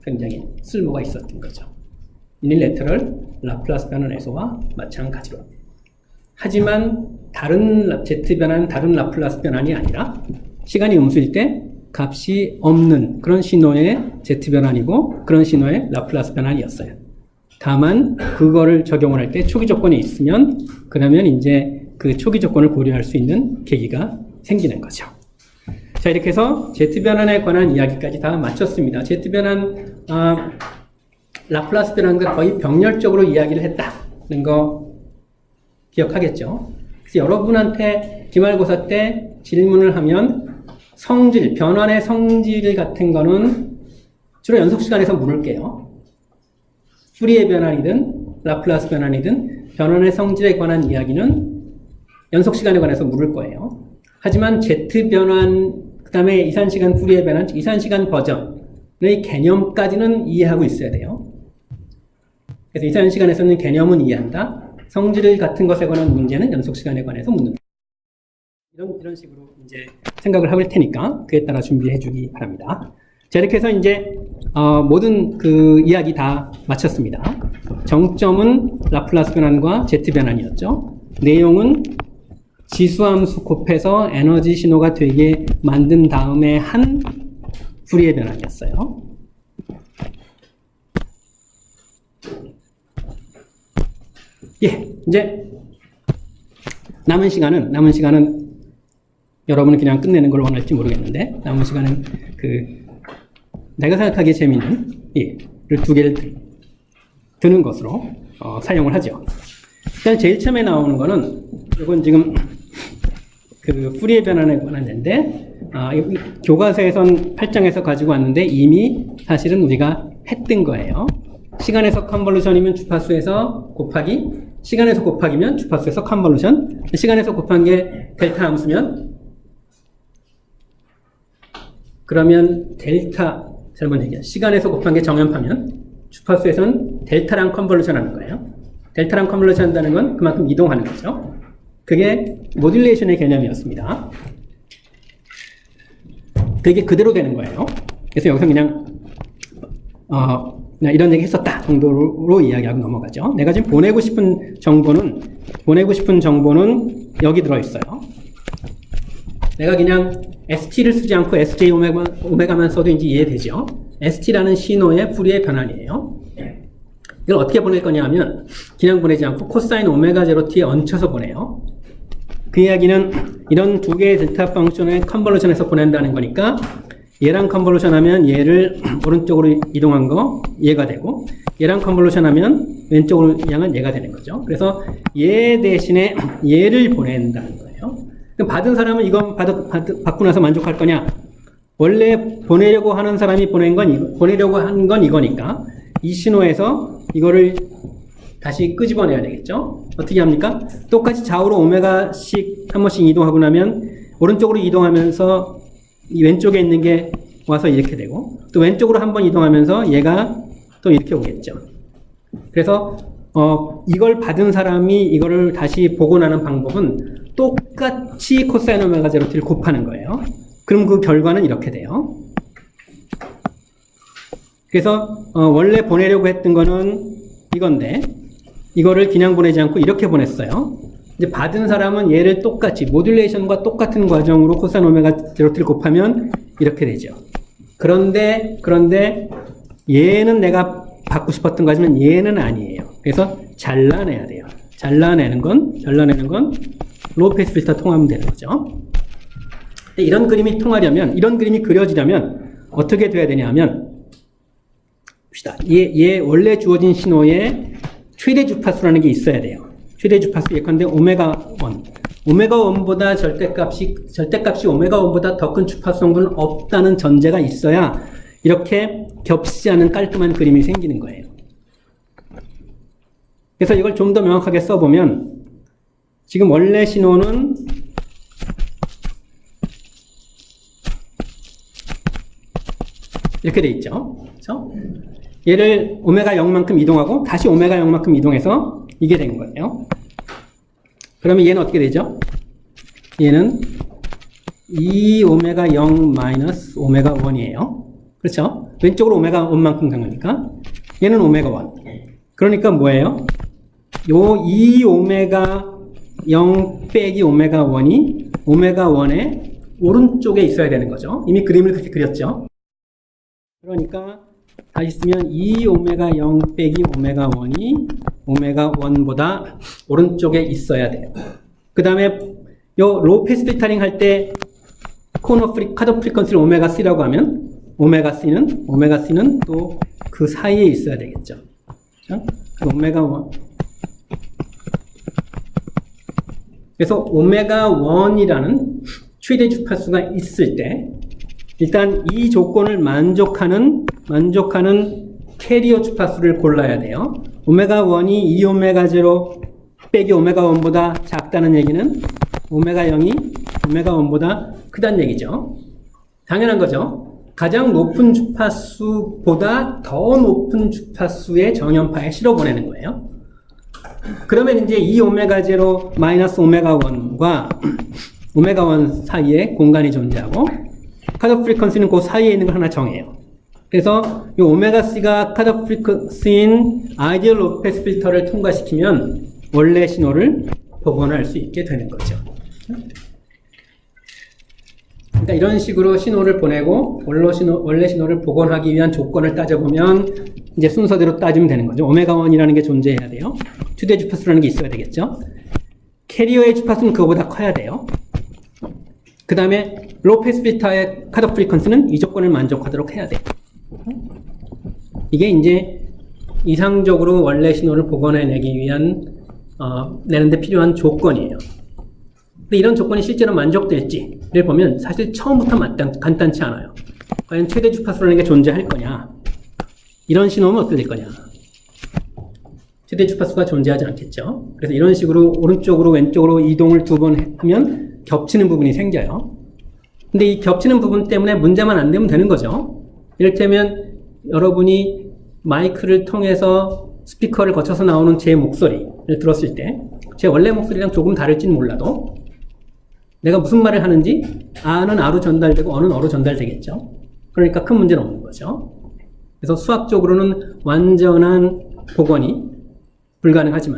굉장히 쓸모가 있었던 거죠. 유닐래터럴 라플라스 변환에서와 마찬가지로. 하지만 다른 z 변환, 다른 라플라스 변환이 아니라 시간이 음수일 때 값이 없는 그런 신호의 z 변환이고 그런 신호의 라플라스 변환이었어요. 다만 그거를 적용을 할 때 초기 조건이 있으면 그러면 이제 그 초기 조건을 고려할 수 있는 계기가 생기는 거죠. 자, 이렇게 해서 z 변환에 관한 이야기까지 다 마쳤습니다. z 변환 라플라스 변환과 거의 병렬적으로 이야기를 했다는 거 기억하겠죠? 그래서 여러분한테 기말고사 때 질문을 하면 성질, 변환의 성질 같은 거는 주로 연속 시간에서 물을게요. 푸리에 변환이든 라플라스 변환이든 변환의 성질에 관한 이야기는 연속 시간에 관해서 물을 거예요. 하지만 z 변환, 그 다음에 이산시간 푸리에 변환, 이산시간 버전의 개념까지는 이해하고 있어야 돼요. 그래서 이산시간에서는 개념은 이해한다. 성질 같은 것에 관한 문제는 연속 시간에 관해서 묻는다. 이런 식으로 이제 생각을 해볼 테니까 그에 따라 준비해 주기 바랍니다. 자, 이렇게 해서 이제 모든 그 이야기 다 마쳤습니다. 정점은 라플라스 변환과 z 변환이었죠. 내용은 지수함수 곱해서 에너지 신호가 되게 만든 다음에 한 푸리에 변환이었어요. 예, 이제 남은 시간은 여러분은 그냥 끝내는 걸 원할지 모르겠는데 남은 시간은 내가 생각하기에 재미있는 예를 두 개를 드는 것으로 사용을 하죠. 일단 제일 처음에 나오는 거는 이건 지금 푸리에 변환에 관한 건데 교과서에선 8장에서 가지고 왔는데 이미 사실은 우리가 했던 거예요. 시간에서 컨볼루션이면 주파수에서 곱하기, 시간에서 곱하기면 주파수에서 컨볼루션, 시간에서 곱한 게 델타 함수면 그러면 잘못 얘기해. 시간에서 곱한 게 정연파면 주파수에서는 델타랑 컨볼루션 하는 거예요. 델타랑 컨볼루션 한다는 건 그만큼 이동하는 거죠. 그게 모듈레이션의 개념이었습니다. 그게 그대로 되는 거예요. 그래서 여기서 그냥 이런 얘기 했었다 정도로 이야기하고 넘어가죠. 내가 지금 보내고 싶은 정보는 여기 들어있어요. 내가 그냥 ST를 쓰지 않고 SJ 오메가만 써도 이제 이해되죠. ST라는 신호의 푸리의 변환이에요. 이걸 어떻게 보낼 거냐 하면 그냥 보내지 않고 코사인 오메가 제로 t에 얹혀서 보내요. 그 이야기는 이런 두 개의 델타 펑션의 컨볼루션에서 보낸다는 거니까 얘랑 컨볼루션 하면 얘를 오른쪽으로 이동한 거 얘가 되고 얘랑 컨볼루션 하면 왼쪽으로 향한 얘가 되는 거죠. 그래서 얘 대신에 얘를 보낸다는 거예요. 그럼 받은 사람은 이건 받고 나서 만족할 거냐? 원래 보내려고 하는 사람이 보내려고 한 건 이거니까 이 신호에서 이거를 다시 끄집어내야 되겠죠? 어떻게 합니까? 똑같이 좌우로 오메가씩 한 번씩 이동하고 나면 오른쪽으로 이동하면서 이 왼쪽에 있는 게 와서 이렇게 되고 또 왼쪽으로 한 번 이동하면서 얘가 또 이렇게 오겠죠. 그래서 이걸 받은 사람이 이거를 다시 복원하는 방법은 똑같이 코사인 오메가 제로 t를 곱하는 거예요. 그럼 그 결과는 이렇게 돼요. 그래서 원래 보내려고 했던 거는 이건데 이거를 그냥 보내지 않고 이렇게 보냈어요. 이제 받은 사람은 얘를 똑같이 모듈레이션과 똑같은 과정으로 코사인 오메가 제로 t를 곱하면 이렇게 되죠. 그런데 얘는 내가 받고 싶었던 거지만 얘는 아니에요. 그래서 잘라내야 돼요. 잘라내는 건 로우 패스 필터 통하면 되는 거죠. 근데 이런 그림이 통하려면, 이런 그림이 그려지려면 어떻게 돼야 되냐면 봅시다. 얘 원래 주어진 신호에 최대 주파수라는 게 있어야 돼요. 최대 주파수 예컨대 오메가 1. 오메가 1보다 절대값이 오메가 1보다 더 큰 주파수 성분은 없다는 전제가 있어야 이렇게 겹치지 않은 깔끔한 그림이 생기는 거예요. 그래서 이걸 좀 더 명확하게 써보면 지금 원래 신호는 이렇게 돼 있죠. 그렇죠? 얘를 오메가 0만큼 이동하고 다시 오메가 0만큼 이동해서 이게 된 거예요. 그러면 얘는 어떻게 되죠? 얘는 2오메가 0 마이너스 오메가 1이에요. 그렇죠? 왼쪽으로 오메가 1만큼 간 거니까 얘는 오메가 1. 그러니까 뭐예요? 요 2오메가 0 빼기 오메가 1이 오메가 1의 오른쪽에 있어야 되는 거죠. 이미 그림을 그렇게 그렸죠. 그러니까 다시 쓰면 2오메가 0 빼기 오메가 1이 오메가 1보다 오른쪽에 있어야 돼요. 그 다음에 요 로우 패스 필터링 할 때 컷오프 프리퀀시를 오메가 C라고 하면 오메가 C는 또 그 사이에 있어야 되겠죠. 그렇죠? 오메가 1. 그래서 오메가 1이라는 최대 주파수가 있을 때 일단 이 조건을 만족하는 캐리어 주파수를 골라야 돼요. 오메가 1이 2오메가 0 빼기 오메가 1보다 작다는 얘기는 오메가 0이 오메가 1보다 크다는 얘기죠. 당연한 거죠. 가장 높은 주파수보다 더 높은 주파수의 정연파에 실어 보내는 거예요. 그러면 이제 이 오메가 0 마이너스 오메가 1과 오메가 1 사이에 공간이 존재하고 컷오프 프리퀀시는 그 사이에 있는 걸 하나 정해요. 그래서 이 오메가 C가 컷오프 프리퀀시인 아이디얼 로우 패스 필터를 통과시키면 원래 신호를 복원할 수 있게 되는 거죠. 그러니까 이런 식으로 신호를 보내고 원래 신호를 복원하기 위한 조건을 따져보면 이제 순서대로 따지면 되는 거죠. 오메가 1이라는 게 존재해야 돼요. 최대 주파수라는 게 있어야 되겠죠. 캐리어의 주파수는 그거보다 커야 돼요. 그 다음에 로우 패스 필터의 컷오프 프리퀀시는 이 조건을 만족하도록 해야 돼요. 이게 이제 이상적으로 원래 신호를 복원해내기 위한 내는데 필요한 조건이에요. 근데 이런 조건이 실제로 만족될지를 보면 사실 처음부터 간단치 않아요. 과연 최대 주파수라는 게 존재할 거냐? 이런 신호면 어떻게 될 거냐? 최대 주파수가 존재하지 않겠죠. 그래서 이런 식으로 오른쪽으로 왼쪽으로 이동을 2번 하면 겹치는 부분이 생겨요. 근데 이 겹치는 부분 때문에 문제만 안 되면 되는 거죠. 이를테면 여러분이 마이크를 통해서 스피커를 거쳐서 나오는 제 목소리를 들었을 때 제 원래 목소리랑 조금 다를지는 몰라도 내가 무슨 말을 하는지 아는 아로 전달되고 어는 어로 전달되겠죠. 그러니까 큰 문제는 없는 거죠. 그래서 수학적으로는 완전한 복원이 불가능하다.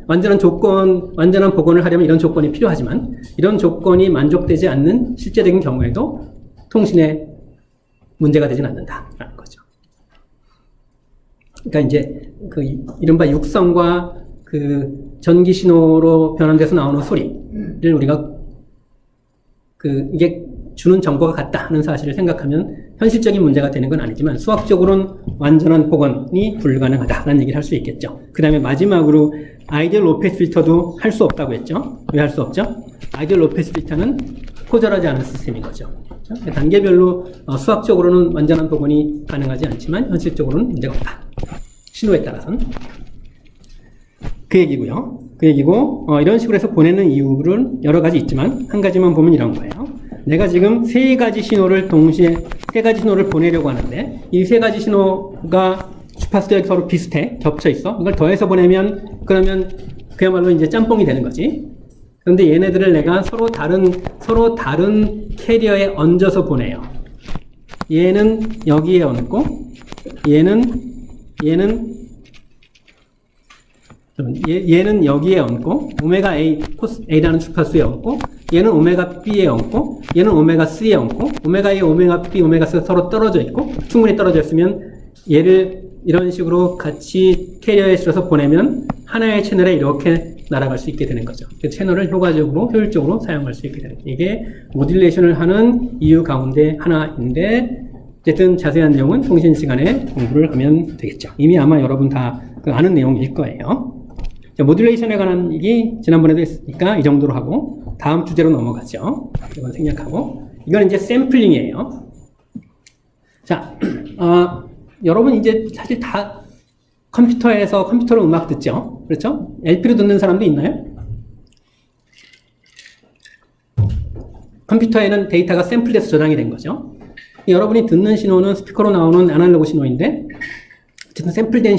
완전한 복원을 하려면 이런 조건이 필요하지만 이런 조건이 만족되지 않는 실제적인 경우에도 통신에 문제가 되진 않는다라는 거죠. 그러니까 이제 그 이른바 육성과 그 전기 신호로 변환돼서 나오는 소리를 우리가 이게 주는 정보가 같다 하는 사실을 생각하면 현실적인 문제가 되는 건 아니지만 수학적으로는 완전한 복원이 불가능하다라는 얘기를 할 수 있겠죠. 그 다음에 마지막으로 아이디얼 로페스 필터도 할 수 없다고 했죠. 왜 할 수 없죠? 아이디얼 로페스 필터는 포절하지 않은 시스템인 거죠. 그렇죠? 단계별로 수학적으로는 완전한 복원이 가능하지 않지만 현실적으로는 문제가 없다. 신호에 따라서는. 그 얘기고요. 그 얘기고 이런 식으로 해서 보내는 이유는 여러 가지 있지만 한 가지만 보면 이런 거예요. 내가 지금 세 가지 신호를 동시에 세 가지 신호를 보내려고 하는데 이 세 가지 신호가 주파수들이 서로 비슷해 겹쳐 있어. 이걸 더해서 보내면 그러면 그야말로 이제 짬뽕이 되는 거지. 그런데 얘네들을 내가 서로 다른 캐리어에 얹어서 보내요. 얘는 여기에 얹고 얘는 여기에 얹고 오메가 A, 코스 A라는 주파수에 얹고 얘는 오메가 B에 얹고 얘는 오메가 C에 얹고 오메가 A, 오메가 B, 오메가 C가 서로 떨어져 있고 충분히 떨어져 있으면 얘를 이런 식으로 같이 캐리어에 실어서 보내면 하나의 채널에 이렇게 날아갈 수 있게 되는 거죠. 그 채널을 효율적으로 사용할 수 있게 되는 거죠. 이게 모듈레이션을 하는 이유 가운데 하나인데 어쨌든 자세한 내용은 통신 시간에 공부를 하면 되겠죠. 이미 아마 여러분 다 아는 내용일 거예요. 자, 모듈레이션에 관한 얘기 지난번에도 했으니까 이 정도로 하고 다음 주제로 넘어가죠. 이건 생략하고 이건 이제 샘플링이에요. 자, 여러분 이제 사실 다 컴퓨터로 음악 듣죠? 그렇죠? LP로 듣는 사람도 있나요? 컴퓨터에는 데이터가 샘플돼서 저장이 된 거죠. 여러분이 듣는 신호는 스피커로 나오는 아날로그 신호인데 어쨌든 샘플된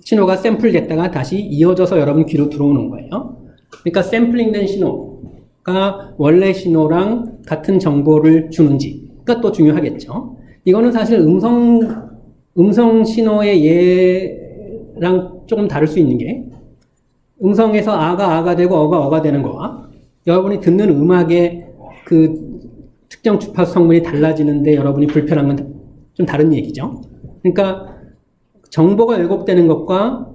신호가 샘플됐다가 다시 이어져서 여러분 귀로 들어오는 거예요. 그러니까 샘플링된 신호가 원래 신호랑 같은 정보를 주는지가 또 중요하겠죠. 이거는 사실 음성 신호의 예랑 조금 다를 수 있는 게 음성에서 아가 되고 어가 되는 거와 여러분이 듣는 음악의 그 특정 주파수 성분이 달라지는데 여러분이 불편한 건 좀 다른 얘기죠. 그러니까 정보가 왜곡되는 것과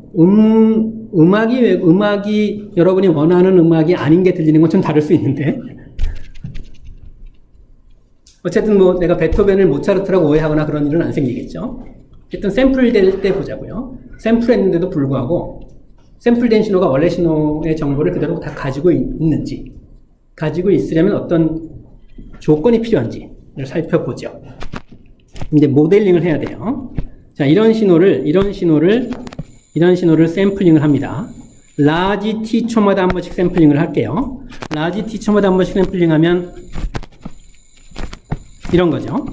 음악이 여러분이 원하는 음악이 아닌 게 들리는 건 좀 다를 수 있는데 어쨌든 뭐 내가 베토벤을 모차르트라고 오해하거나 그런 일은 안 생기겠죠. 어쨌든 샘플될 때 보자고요. 샘플했는데도 불구하고 샘플된 신호가 원래 신호의 정보를 그대로 다 가지고 있는지 가지고 있으려면 어떤 조건이 필요한지를 살펴보죠. 이제 모델링을 해야 돼요. 자, 이런 신호를 샘플링을 합니다. 라지 t초마다 한 번씩 샘플링을 할게요. 라지 t초마다 한 번씩 샘플링하면 이런 거죠.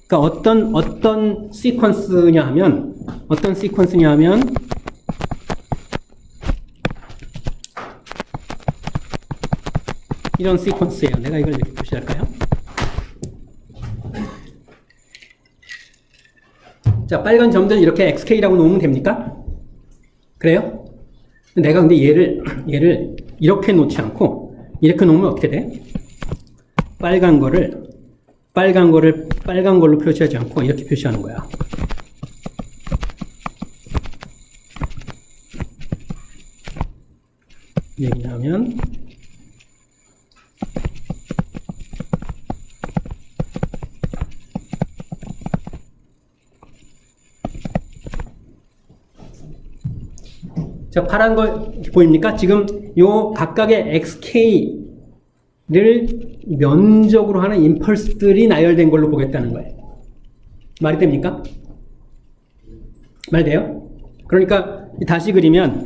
그러니까 어떤 시퀀스냐 하면 이런 시퀀스예요. 내가 이걸 이렇게 표시할까요? 자, 빨간 점들 이렇게 XK라고 놓으면 됩니까? 그래요? 내가 근데 얘를 이렇게 놓지 않고 이렇게 놓으면 어떻게 돼? 빨간 걸로 표시하지 않고 이렇게 표시하는 거야. 얘기하면 자, 파란 거 보입니까? 지금 요 각각의 XK를 면적으로 하는 임펄스들이 나열된 걸로 보겠다는 거예요. 말이 됩니까? 말 돼요? 그러니까 다시 그리면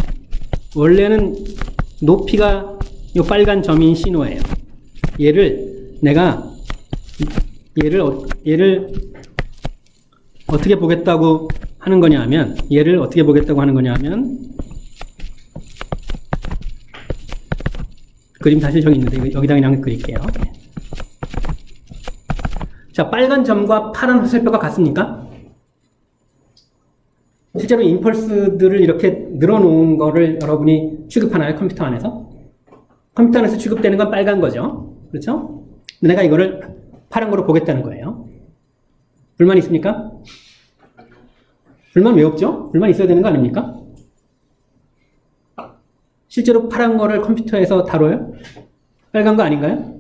원래는 높이가 요 빨간 점인 신호예요. 얘를 어떻게 보겠다고 하는 거냐 하면 그림 사실 저기 있는데 여기다 그냥 그릴게요. 자, 빨간 점과 파란 화살표가 같습니까? 실제로 임펄스들을 이렇게 늘어놓은 거를 여러분이 취급하나요? 컴퓨터 안에서? 컴퓨터 안에서 취급되는 건 빨간 거죠. 그렇죠? 내가 이거를 파란 거로 보겠다는 거예요. 불만 있습니까? 불만 왜 없죠? 불만 있어야 되는 거 아닙니까? 실제로 파란 거를 컴퓨터에서 다뤄요? 빨간 거 아닌가요?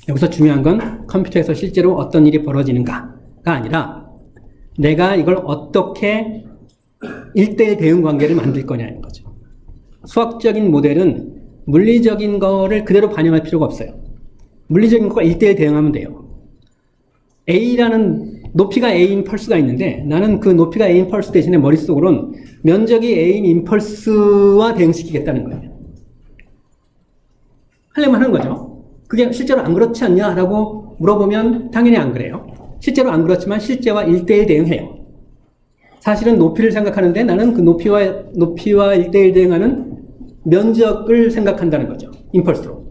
여기서 중요한 건 컴퓨터에서 실제로 어떤 일이 벌어지는가가 아니라 내가 이걸 어떻게 1대1 대응 관계를 만들 거냐는 거죠. 수학적인 모델은 물리적인 거를 그대로 반영할 필요가 없어요. 물리적인 거가 1대1 대응하면 돼요. A라는 높이가 A인 펄스가 있는데 나는 그 높이가 A인 펄스 대신에 머릿속으로는 면적이 A인 임펄스와 대응시키겠다는 거예요. 하려면 하는 거죠. 그게 실제로 안 그렇지 않냐? 라고 물어보면 당연히 안 그래요. 실제로 안 그렇지만 실제와 1대1 대응해요. 사실은 높이를 생각하는데 나는 그 높이와 1대1 대응하는 면적을 생각한다는 거죠. 임펄스로.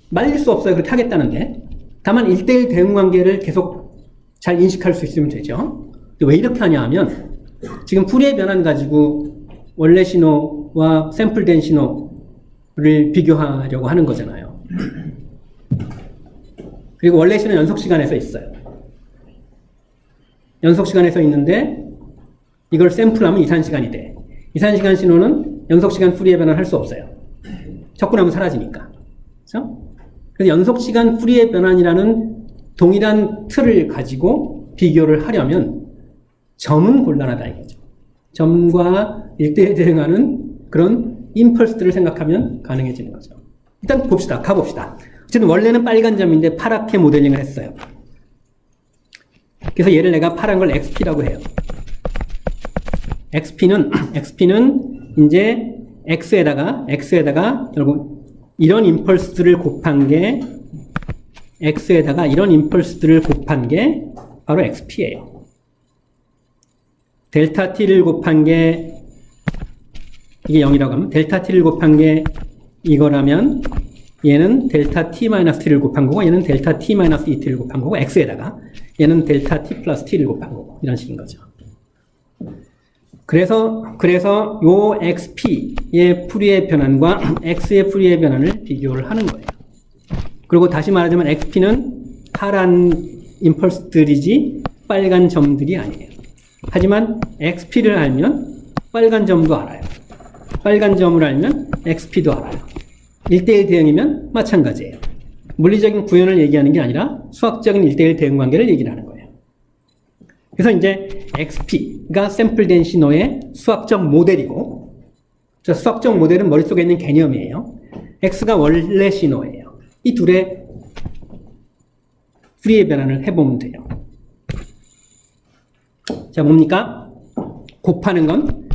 말릴 수 없어요. 그렇게 하겠다는데. 다만 1대1 대응 관계를 계속 잘 인식할 수 있으면 되죠. 왜 이렇게 하냐 하면 지금 풀이의 변환 가지고 원래 신호와 샘플된 신호를 비교하려고 하는 거잖아요. 그리고 원래 신호 연속 시간에서 있어요. 연속 시간에서 있는데 이걸 샘플하면 이산시간이 돼. 이산시간 신호는 연속 시간 풀이의 변환을 할 수 없어요. 접근하면 사라지니까. 그렇죠? 그래서 연속 시간 풀이의 변환이라는 동일한 틀을 가지고 비교를 하려면 점은 곤란하다 이거죠. 점과 1대1 대응하는 그런 임펄스들을 생각하면 가능해지는 거죠. 일단 봅시다. 가봅시다. 어쨌든 원래는 빨간 점인데 파랗게 모델링을 했어요. 그래서 얘를 내가 파란 걸 XP라고 해요. XP는 이제 X에다가 결국 이런 임펄스들을 곱한 게 X에다가 이런 임펄스들을 곱한 게 바로 XP예요. 델타 T를 곱한 게 이게 0이라고 하면 델타 T를 곱한 게 이거라면 얘는 델타 T-T를 곱한 거고 얘는 델타 T-ET를 곱한 거고 X에다가 얘는 델타 T 플러스 T를 곱한 거고 이런 식인 거죠. 그래서 요 XP의 풀이의 변환과 X의 풀이의 변환을 비교를 하는 거예요. 그리고 다시 말하자면 XP는 파란 임펄스들이지 빨간 점들이 아니에요. 하지만 XP를 알면 빨간 점도 알아요. 빨간 점을 알면 XP도 알아요. 1대1 대응이면 마찬가지예요. 물리적인 구현을 얘기하는 게 아니라 수학적인 1대1 대응 관계를 얘기를 하는 거예요. 그래서 이제 XP가 샘플된 신호의 수학적 모델이고, 저 수학적 모델은 머릿속에 있는 개념이에요. X가 원래 신호예요. 이 둘의 풀이의 변환을 해보면 돼요. 자, 뭡니까? 곱하는 건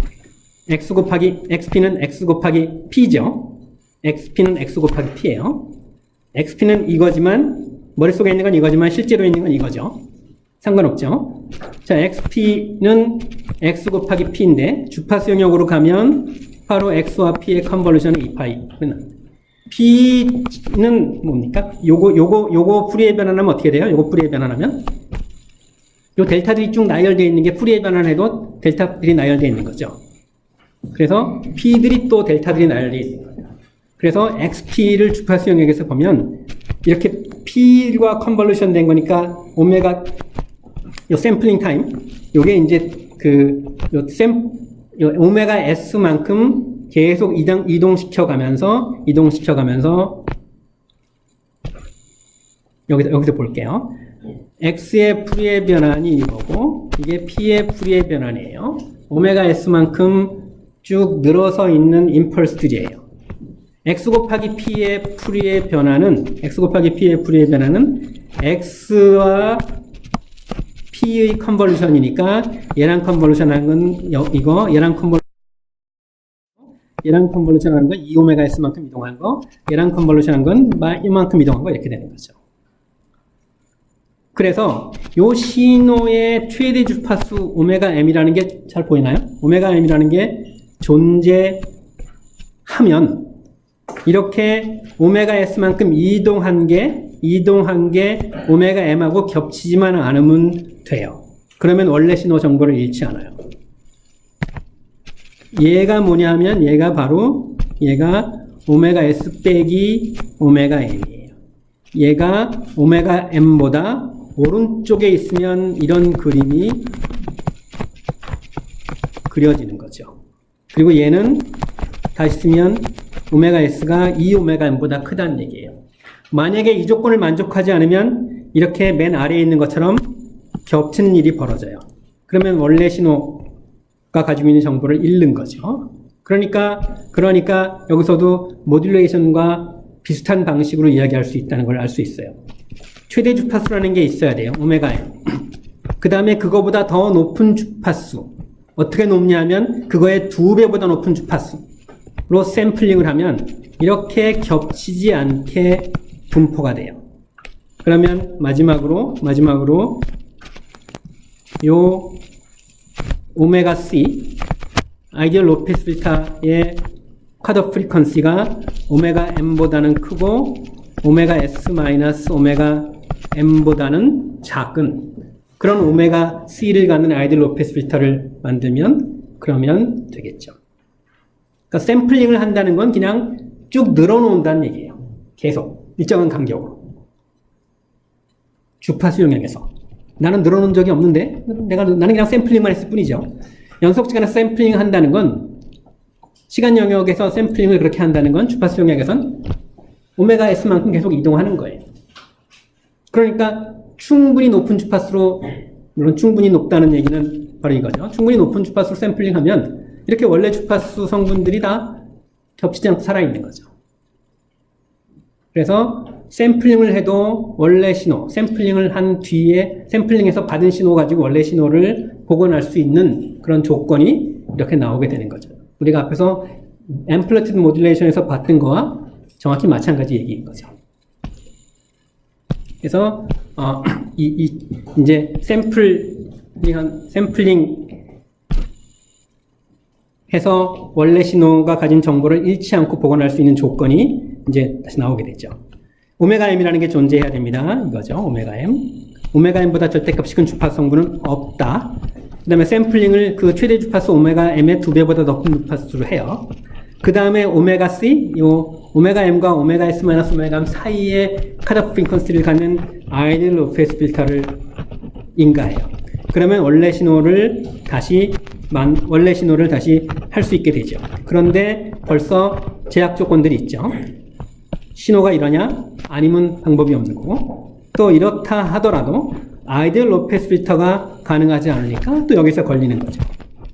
XP는 X 곱하기 P죠. XP는 X 곱하기 P예요. XP는 이거지만, 머릿속에 있는 건 이거지만, 실제로 있는 건 이거죠. 상관없죠. 자, XP는 X 곱하기 P인데, 주파수 영역으로 가면, 바로 X와 P의 컨볼루션은 2파이. P는 뭡니까? 요거 풀이의 변환하면 어떻게 돼요? 요거 풀이의 변환하면? 요 델타들이 쭉 나열되어 있는 게 풀이의 변환을 해도 델타들이 나열되어 있는 거죠. 그래서 P들이 또 델타들이 나열되어 있는 거예요. 그래서 XP를 주파수 영역에서 보면 이렇게 P와 컨볼루션 된 거니까 오메가 요 샘플링 타임 요게 이제 요 오메가 S만큼 계속 이동시켜 가면서 여기서 볼게요. X의 풀이의 변환이 이거고 이게 P의 풀이의 변환이에요. 오메가 S만큼 쭉 늘어서 있는 임펄스들이에요. X 곱하기 P의 풀이의 변화는 X와 P의 컨볼루션이니까 얘랑 컨볼루션 하는 건 이거, 얘랑 컨볼루션 하는 건 2오메가 S만큼 이동한 거, 얘랑 컨볼루션 하는 건 이만큼 이동한 거 이렇게 되는 거죠. 그래서 요 신호의 최대 주파수 오메가 M이라는 게 잘 보이나요? 오메가 M이라는 게 존재하면 이렇게 오메가 S만큼 이동한 게 오메가 M하고 겹치지만 않으면 돼요. 그러면 원래 신호 정보를 잃지 않아요. 얘가 뭐냐 하면 얘가 오메가 S 빼기 오메가 M이에요. 얘가 오메가 M보다 오른쪽에 있으면 이런 그림이 그려지는 거죠. 그리고 얘는 다시 쓰면 오메가 S가 2 오메가 M보다 크다는 얘기예요. 만약에 이 조건을 만족하지 않으면 이렇게 맨 아래에 있는 것처럼 겹치는 일이 벌어져요. 그러면 원래 신호가 가지고 있는 정보를 잃는 거죠. 그러니까 여기서도 모듈레이션과 비슷한 방식으로 이야기할 수 있다는 걸 알 수 있어요. 최대 주파수라는 게 있어야 돼요. 오메가 M. 그 다음에 그거보다 더 높은 주파수. 어떻게 높냐면 그거의 2배보다 높은 주파수로 샘플링을 하면 이렇게 겹치지 않게 분포가 돼요. 그러면 마지막으로 요 오메가 C 아이디얼 로페스 필터의 컷오프 프리퀀시가 오메가 M보다는 크고 오메가 S 마이너스 오메가 M보다는 작은 그런 오메가 C를 갖는 아이디얼 로페스 필터를 만들면 그러면 되겠죠. 그러니까 샘플링을 한다는 건 그냥 쭉 늘어놓는다는 얘기예요. 계속 일정한 간격으로 주파수 영역에서 나는 늘어놓은 적이 없는데 나는 그냥 샘플링만 했을 뿐이죠. 연속 시간에 샘플링 한다는 건 시간 영역에서 샘플링을 그렇게 한다는 건 주파수 영역에선 오메가 S만큼 계속 이동하는 거예요. 그러니까 충분히 높은 주파수로 물론 충분히 높다는 얘기는 바로 이거죠. 충분히 높은 주파수로 샘플링하면 이렇게 원래 주파수 성분들이 다 겹치지 않고 살아있는 거죠. 그래서 샘플링을 해도 원래 신호, 샘플링을 한 뒤에 샘플링에서 받은 신호 가지고 원래 신호를 복원할 수 있는 그런 조건이 이렇게 나오게 되는 거죠. 우리가 앞에서 앰플리튜드 모듈레이션에서 봤던 거와 정확히 마찬가지 얘기인 거죠. 그래서 이제 샘플링 해서 원래 신호가 가진 정보를 잃지 않고 복원할 수 있는 조건이 이제 다시 나오게 되죠. 오메가 M이라는 게 존재해야 됩니다. 이거죠. 오메가 M. 오메가 M보다 절대값이 큰 주파수 성분은 없다. 그 다음에 샘플링을 그 최대 주파수 오메가 M의 2배보다 높은 주파수로 해요. 그 다음에 오메가 C, 요 오메가 M과 오메가 S 마이너스 오메가 M 사이에 컷오프 프리퀀시를 갖는 아이디얼 로페스 필터를 인가해요. 그러면 원래 신호를 다시 할 수 있게 되죠. 그런데 벌써 제약 조건들이 있죠. 신호가 이러냐? 아니면 방법이 없는 거고. 또 이렇다 하더라도 아이디얼 로페스 필터가 가능하지 않으니까 또 여기서 걸리는 거죠.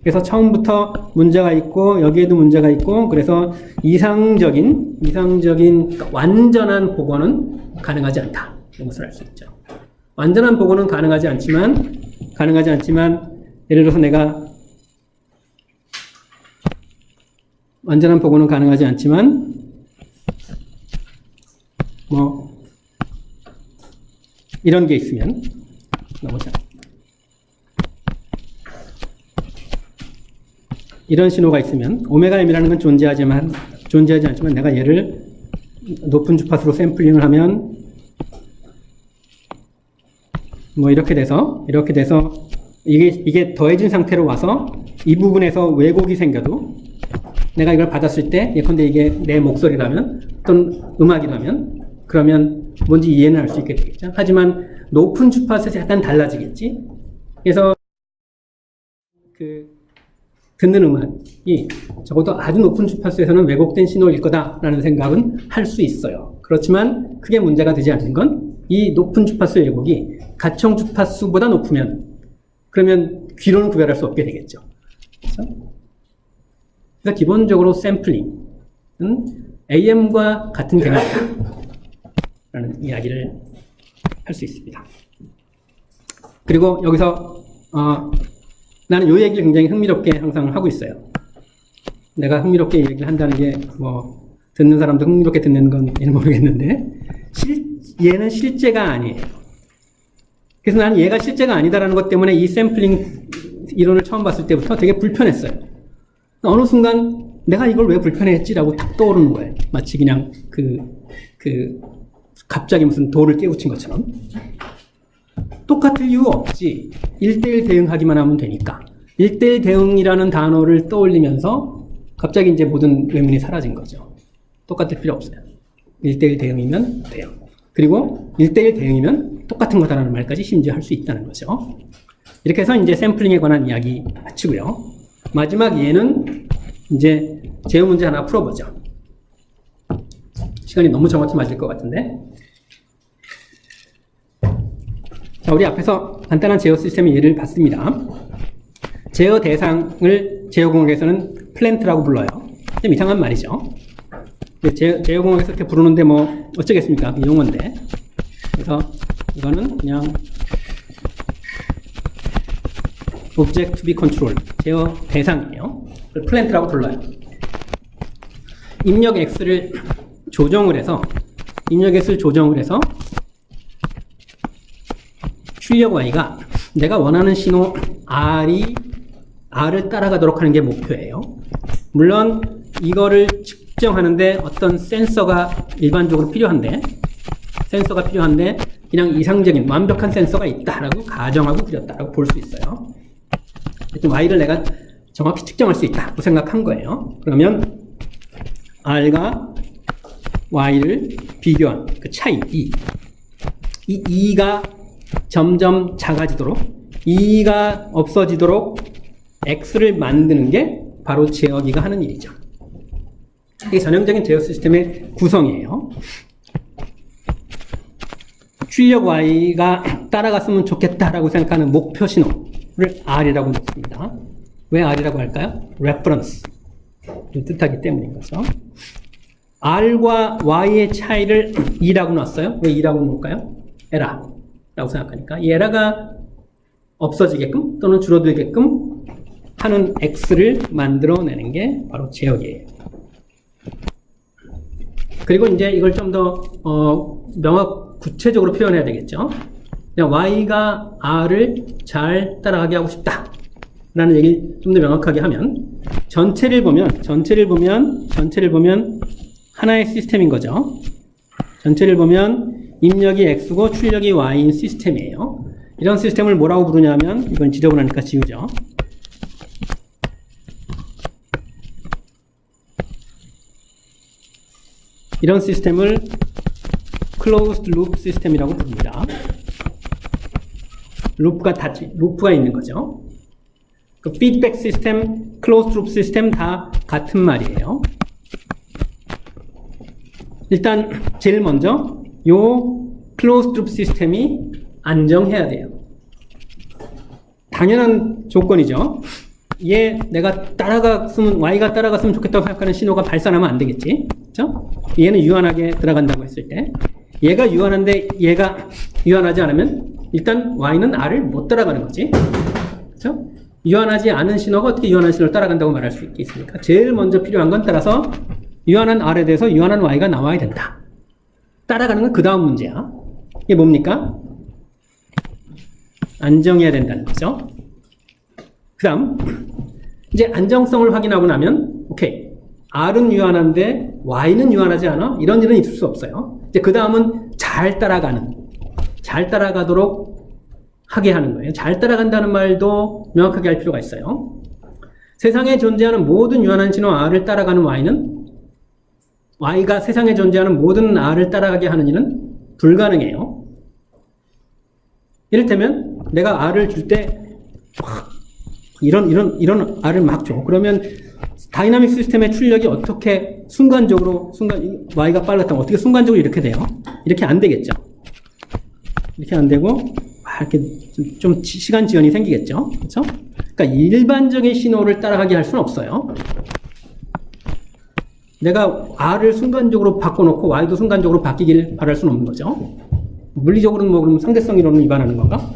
그래서 처음부터 문제가 있고 여기에도 문제가 있고 그래서 이상적인 완전한 복원은 가능하지 않다. 이런 것을 알 수 있죠. 완전한 복원은 가능하지 않지만 예를 들어서 내가 완전한 복원은 가능하지 않지만 뭐 이런 게 있으면 넘어자. 이런 신호가 있으면 오메가 M이라는 건 존재하지 않지만 내가 얘를 높은 주파수로 샘플링을 하면 뭐 이렇게 돼서 이게 더해진 상태로 와서 이 부분에서 왜곡이 생겨도 내가 이걸 받았을 때 예컨대 이게 내 목소리라면 또는 음악이라면 그러면 뭔지 이해는 할 수 있게 되겠죠. 하지만 높은 주파수에서 약간 달라지겠지. 그래서 듣는 음악이 적어도 아주 높은 주파수에서는 왜곡된 신호일 거다라는 생각은 할 수 있어요. 그렇지만 크게 문제가 되지 않는 건 이 높은 주파수의 왜곡이 가청 주파수보다 높으면 그러면 귀로는 구별할 수 없게 되겠죠. 그렇죠? 그래서 기본적으로 샘플링은 AM과 같은 개념이다 라는 이야기를 할 수 있습니다. 그리고 여기서 나는 이 얘기를 굉장히 흥미롭게 항상 하고 있어요. 내가 흥미롭게 얘기를 한다는 게 뭐 듣는 사람도 흥미롭게 듣는 건 모르겠는데 얘는 실제가 아니에요. 그래서 나는 얘가 실제가 아니다라는 것 때문에 이 샘플링 이론을 처음 봤을 때부터 되게 불편했어요. 어느 순간 내가 이걸 왜 불편해했지라고 탁 떠오르는 거예요. 마치 그냥 갑자기 무슨 돌을 깨우친 것처럼. 똑같을 이유 없지. 1대1 대응하기만 하면 되니까. 1대1 대응이라는 단어를 떠올리면서 갑자기 이제 모든 의문이 사라진 거죠. 똑같을 필요 없어요. 1대1 대응이면 돼요. 그리고 1대1 대응이면 똑같은 거다라는 말까지 심지어 할 수 있다는 거죠. 이렇게 해서 이제 샘플링에 관한 이야기 마치고요. 마지막 예는 이제 제어 문제 하나 풀어보죠. 시간이 너무 정확히 맞을 것 같은데. 자, 우리 앞에서 간단한 제어 시스템의 예를 봤습니다. 제어 대상을 제어공학에서는 플랜트라고 불러요. 좀 이상한 말이죠. 제어공학에서 이렇게 부르는데 뭐 어쩌겠습니까? 용어인데. 그래서 이거는 그냥 Object to be controlled, 제어 대상이에요. 플랜트라고 불러요. 입력 X를 조정을 해서 출력 Y가 내가 원하는 신호 R을 따라가도록 하는 게 목표예요. 물론 이거를 측정하는데 어떤 센서가 일반적으로 필요한데 그냥 이상적인 완벽한 센서가 있다라고 가정하고 그렸다라고 볼 수 있어요. Y를 내가 정확히 측정할 수 있다고 생각한 거예요. 그러면 R과 Y를 비교한 그 차이, 이 E가 점점 작아지도록, E가 없어지도록 X를 만드는 게 바로 제어기가 하는 일이죠. 이게 전형적인 제어 시스템의 구성이에요. 출력 Y가 따라갔으면 좋겠다라고 생각하는 목표 신호를 R이라고 놓습니다. 왜 R이라고 할까요? Reference 뜻하기 때문인 거죠. R과 Y의 차이를 E라고 놨어요. 왜 E라고 놓을까요? 에러라고 생각하니까 이 에러가 없어지게끔 또는 줄어들게끔 하는 X를 만들어내는 게 바로 제어기예요. 그리고 이제 이걸 좀 더 구체적으로 표현해야 되겠죠. 그냥 Y가 R을 잘 따라가게 하고 싶다 라는 얘기를 좀 더 명확하게 하면 전체를 보면 하나의 시스템인 거죠. 전체를 보면 입력이 X고 출력이 Y인 시스템이에요. 이런 시스템을 뭐라고 부르냐면 이건 지저분하니까 지우죠. 이런 시스템을 closed loop 시스템이라고 부릅니다. 루프가 있는 거죠. 그 피드백 시스템, closed loop 시스템 다 같은 말이에요. 일단 제일 먼저 요 closed loop 시스템이 안정해야 돼요. 당연한 조건이죠. 내가 Y가 따라갔으면 좋겠다고 생각하는 신호가 발산하면 안 되겠지. 그렇죠? 얘는 유한하게 들어간다고 했을 때 얘가 유한한데 얘가 유한하지 않으면 일단 Y는 R을 못 따라가는 거지. 그렇죠? 유한하지 않은 신호가 어떻게 유한한 신호를 따라간다고 말할 수 있겠습니까? 제일 먼저 필요한 건 따라서 유한한 R에 대해서 유한한 Y가 나와야 된다. 따라가는 건 그 다음 문제야. 이게 뭡니까? 안정해야 된다는 거죠. 그 다음 이제 안정성을 확인하고 나면 오케이, R은 유한한데 Y는 유한하지 않아? 이런 일은 있을 수 없어요. 이제 그 다음은 잘 따라가도록 하게 하는 거예요. 잘 따라간다는 말도 명확하게 할 필요가 있어요. 세상에 존재하는 모든 유한한 신호 R을 따라가는 Y가 세상에 존재하는 모든 R을 따라가게 하는 일은 불가능해요. 이를테면 내가 R을 줄 때 이런 R을 막 줘. 그러면 다이나믹 시스템의 출력이 어떻게 Y가 빨랐다면 어떻게 순간적으로 이렇게 돼요? 이렇게 안 되겠죠. 이렇게 안 되고 이렇게 좀 시간 지연이 생기겠죠. 그렇죠? 그러니까 일반적인 신호를 따라가게 할 수는 없어요. 내가 R을 순간적으로 바꿔놓고 Y도 순간적으로 바뀌길 바랄 수는 없는 거죠. 물리적으로는 그럼 상대성 이론을 위반하는 건가?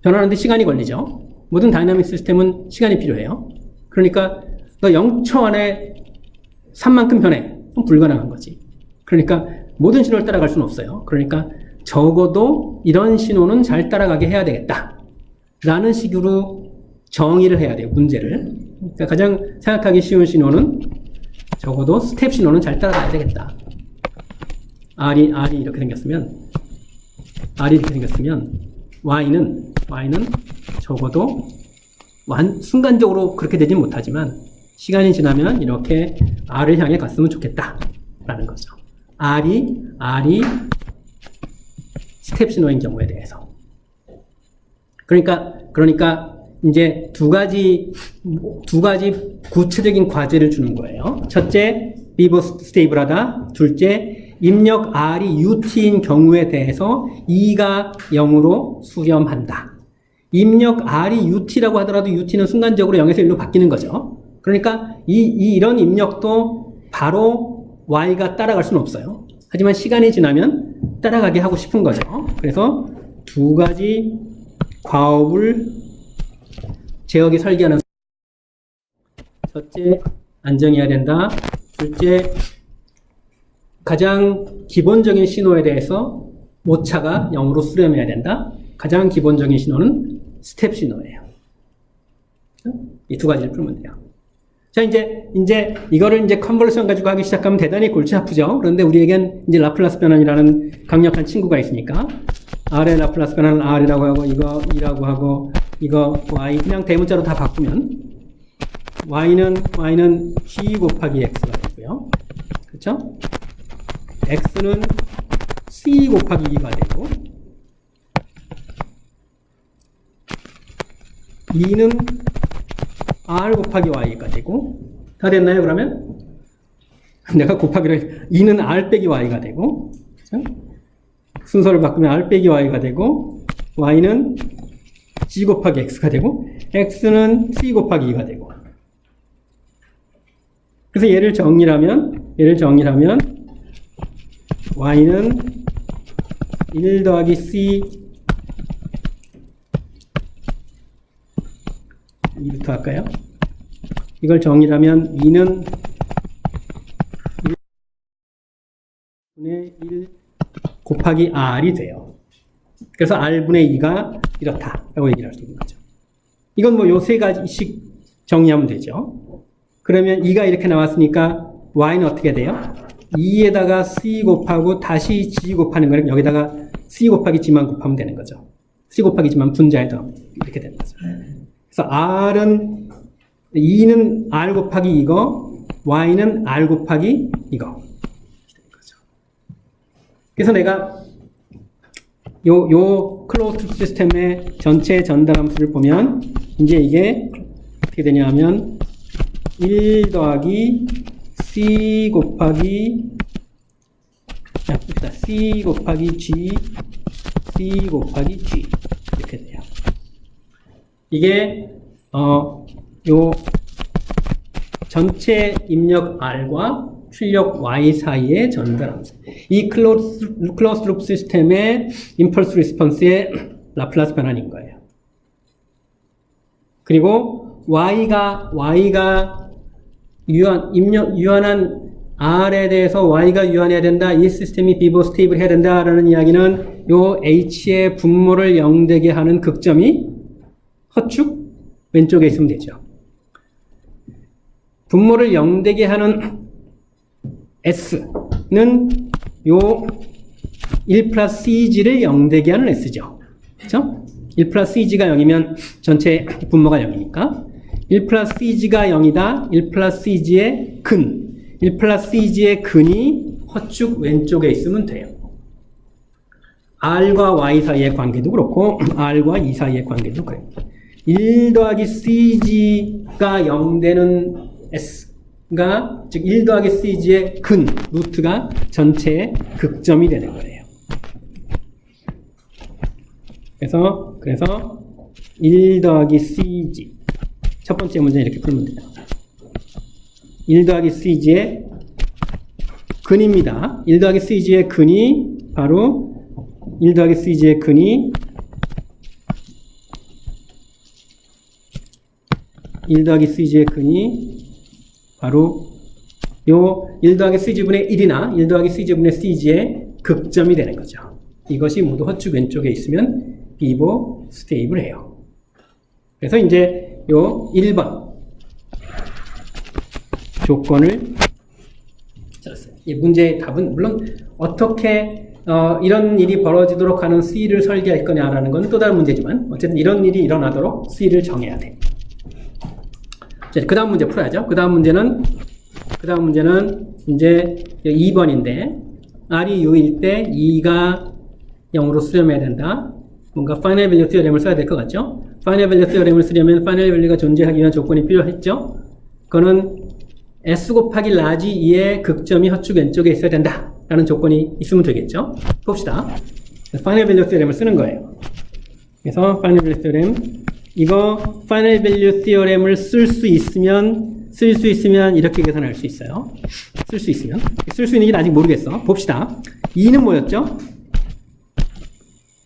변하는데 시간이 걸리죠. 모든 다이나믹 시스템은 시간이 필요해요. 그러니까 0초 안에 3만큼 변해. 그럼 불가능한 거지. 그러니까 모든 신호를 따라갈 수는 없어요. 그러니까 적어도 이런 신호는 잘 따라가게 해야 되겠다 라는 식으로 정의를 해야 돼요. 문제를. 그러니까 가장 생각하기 쉬운 신호는 적어도 스텝 신호는 잘 따라가야 되겠다. R이 이렇게 생겼으면 Y는 적어도 순간적으로 그렇게 되진 못하지만 시간이 지나면 이렇게 R을 향해 갔으면 좋겠다 라는 거죠. R이 스텝 신호인 경우에 대해서. 그러니까 이제 두 가지 구체적인 과제를 주는 거예요. 첫째, 비버 스테이블하다. 둘째, 입력 R이 UT인 경우에 대해서 E가 0으로 수렴한다. 입력 R이 UT라고 하더라도 UT는 순간적으로 0에서 1로 바뀌는 거죠. 그러니까 이런 입력도 바로 Y가 따라갈 수는 없어요. 하지만 시간이 지나면 따라가게 하고 싶은 거죠. 그래서 두 가지 과업을 제어기 설계하는 첫째, 안정해야 된다. 둘째, 가장 기본적인 신호에 대해서 오차가 0으로 수렴해야 된다. 가장 기본적인 신호는 스텝 신호예요. 이 두 가지를 풀면 돼요. 자, 이제 이거를 이제 컨볼루션 가지고 하기 시작하면 대단히 골치 아프죠. 그런데 우리에겐 이제 라플라스 변환이라는 강력한 친구가 있으니까 R의 라플라스 변환을 R이라고 하고 이거 E라고 하고 이거 Y 그냥 대문자로 다 바꾸면 Y는 G 곱하기 X가 되고요. 그렇죠? X는 C 곱하기 2가 되고 E는 R 곱하기 Y가 되고 다 됐나요? 그러면 내가 곱하기를 E는 R 빼기 Y가 되고 그렇죠? 순서를 바꾸면 R 빼기 Y가 되고 Y는 G 곱하기 X가 되고 X는 C 곱하기 2가 되고 그래서 얘를 정리하면 Y는 1 더하기 C 2부터 할까요? 이걸 정리하면 2는 1분의 1 곱하기 R이 돼요. 그래서 R분의 2가 이렇다라고 얘기를 할 수 있는 거죠. 이건 뭐 요 세 가지씩 정리하면 되죠. 그러면 2가 이렇게 나왔으니까 Y는 어떻게 돼요? 2에다가 C 곱하고 다시 G 곱하는 거를 여기다가 C 곱하기 G만 곱하면 되는 거죠. C 곱하기 G만 분자해서 이렇게 되는 거죠. 그래서 R은 2는 R 곱하기 이거, Y는 R 곱하기 이거. 그래서 내가 요 클로즈드 시스템의 전체 전달 함수를 보면 이제 이게 어떻게 되냐 하면 1 더하기 C 곱하기 C 곱하기 G C 곱하기 G 이렇게 돼요. 이게 요 전체 입력 R과 출력 Y 사이의 전달 함수. 이 클로즈 루프 시스템의 임펄스 리스폰스의 라플라스 변환인 거예요. 그리고 Y가 유한한 R에 대해서 Y가 유한해야 된다. 이 시스템이 비보 스테이블 해야 된다라는 이야기는 요 H의 분모를 0되게 하는 극점이 허축 왼쪽에 있으면 되죠. 분모를 0되게 하는 S는 요 1 플러스 CG를 0되게 하는 S죠. 그렇죠? 1 플러스 CG가 0이면 전체 분모가 0이니까 1 플러스 CG가 0이다. 1 플러스 CG의 근. 1 플러스 CG의 근이 허축 왼쪽에 있으면 돼요. R과 Y 사이의 관계도 그렇고 R과 E 사이의 관계도 그래요. 1 더하기 CG가 0 되는 S가 즉 1 더하기 CG의 근, 루트가 전체의 극점이 되는 거예요. 그래서 1 더하기 CG 첫 번째 문제 이렇게 풀면 돼요. 1 더하기 CG의 근입니다. 1 더하기 CG의 근이 바로 1 더하기 CG의 근이 1 더하기 CG의 근이 바로 요 1 더하기 CG분의 1이나 1 더하기 CG분의 CG의 극점이 되는 거죠. 이것이 모두 허축 왼쪽에 있으면 비보 스테이블해요. 그래서 이제 요 1번 조건을 찾았어요. 이 문제의 답은 물론 어떻게 이런 일이 벌어지도록 하는 C를 설계할 거냐라는 건 또 다른 문제지만 어쨌든 이런 일이 일어나도록 C를 정해야 돼. 자, 그 다음 문제 풀어야죠. 그 다음 문제는 이제 2번인데 R이 U일 때 2가 0으로 수렴해야 된다. 뭔가 파이널 밸류 티어렘을 써야 될 것 같죠? 파이널 밸류 티어렘을 쓰려면 파이널 밸류가 존재하기 위한 조건이 필요했죠. 그거는 S 곱하기 라지 2의 극점이 허축 왼쪽에 있어야 된다 라는 조건이 있으면 되겠죠. 봅시다. 파이널 밸류 티어렘을 쓰는 거예요. 그래서 파이널 밸류 티어렘, 이거 파이널 밸류 티어렘을 쓸 수 있으면 이렇게 계산할 수 있어요. 쓸 수 있으면. 쓸 수 있는지는 아직 모르겠어. 봅시다. 2는 뭐였죠?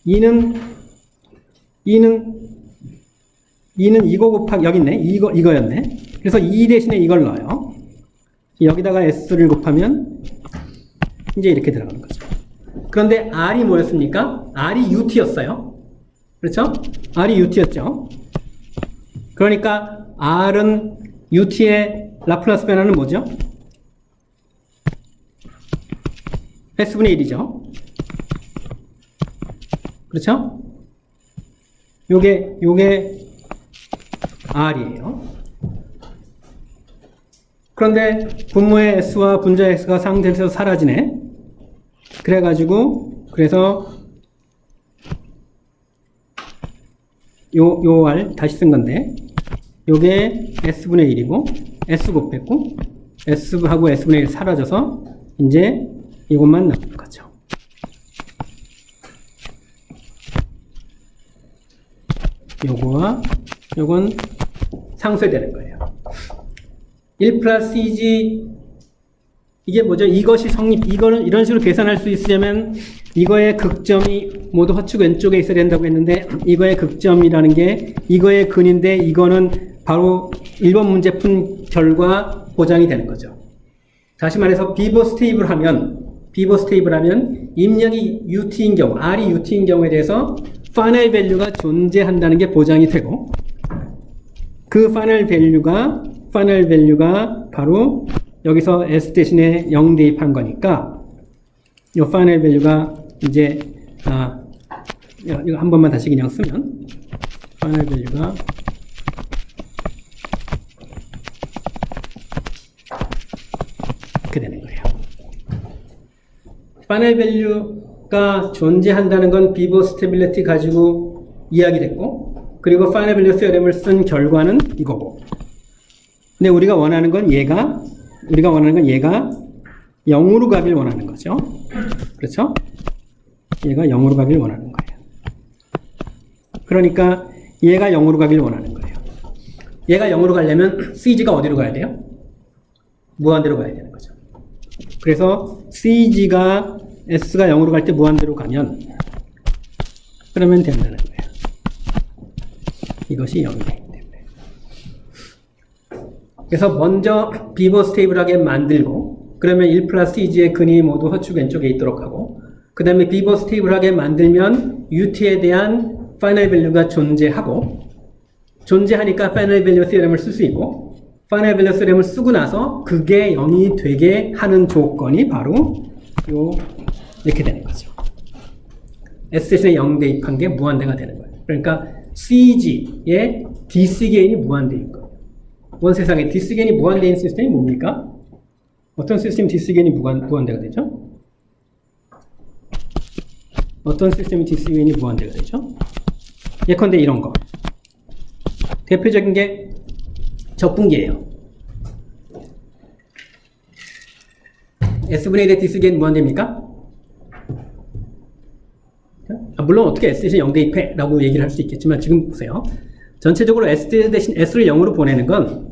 2는 이거 곱하기, 여기 있네. 이거였네. 그래서 2 대신에 이걸 넣어요. 여기다가 S를 곱하면 이제 이렇게 들어가는 거죠. 그런데 R이 뭐였습니까? R이 UT였어요. 그렇죠? R이 UT였죠. 그러니까 R은 UT의 라플라스 변화는 뭐죠? S분의 1이죠. 그렇죠? 요게 R이에요. 그런데 분모의 S와 분자의 S가 상대에서 사라지네. 그래서 요 R 다시 쓴 건데, 요게 S분의 1이고, S 곱했고, S하고 S분의 1 사라져서, 이제 이것만 남는 거죠. 요거와 요건 상쇄되는 거예요. 1 플러스 CG, 이게 뭐죠? 이것이 이거는 이런 식으로 계산할 수 있으려면 이거의 극점이 모두 허축 왼쪽에 있어야 된다고 했는데, 이거의 극점이라는 게 이거의 근인데, 이거는 바로 1번 문제 푼 결과 보장이 되는 거죠. 다시 말해서 비버 스테이블 하면 입력이 UT인 경우, R이 UT인 경우에 대해서 파이널 밸류가 존재한다는 게 보장이 되고, 그 파이널 밸류가 바로 여기서 S 대신에 0 대입한 거니까, 이 파이널 밸류가 이제, 이거 한 번만 다시 그냥 쓰면, 파이널 밸류가 이렇게 되는 거예요. 파이널 밸류가 존재한다는 건 비버 스테빌리티 가지고 이야기됐고, 그리고 파이널 밸류 티어렘을 쓴 결과는 이거고. 근데 우리가 원하는 건 얘가 0으로 가길 원하는 거죠. 그렇죠? 얘가 0으로 가길 원하는 거예요. 그러니까 얘가 0으로 가길 원하는 거예요. 얘가 0으로 가려면 CG가 어디로 가야 돼요? 무한대로 가야 되는 거죠. 그래서 CG가 S가 0으로 갈 때 무한대로 가면, 그러면 된다는 거예요. 이것이 0이 되기 때문에. 그래서 먼저 비버 스테이블하게 만들고, 그러면 1 플러스 CG의 근이 모두 허축 왼쪽에 있도록 하고, 그 다음에 비버 스테이블하게 만들면 UT에 대한 파이널 밸류가 존재하니까 파이널 밸류 티어렘을 쓸 수 있고, 파이널 밸류 티어렘을 쓰고 나서 그게 0이 되게 하는 조건이 바로 이렇게 되는 거죠. S 대신에 0 대입한 게 무한대가 되는 거예요. 그러니까 CG의 DC 게인이 무한대인 거예요. 원 세상에 DC 게인이 무한대인 시스템이 뭡니까? 어떤 시스템 DC 게인이 무한대가 되죠? 어떤 시스템이 DC 게인이 무한대가 되죠? 예컨대 이런 거. 대표적인 게 적분기예요. S분의 1의 DC 게인 무한대입니까? 물론 어떻게 S 대신 0 대입해 라고 얘기를 할 수 있겠지만, 지금 보세요. 전체적으로 S 대신 S를 0으로 보내는 건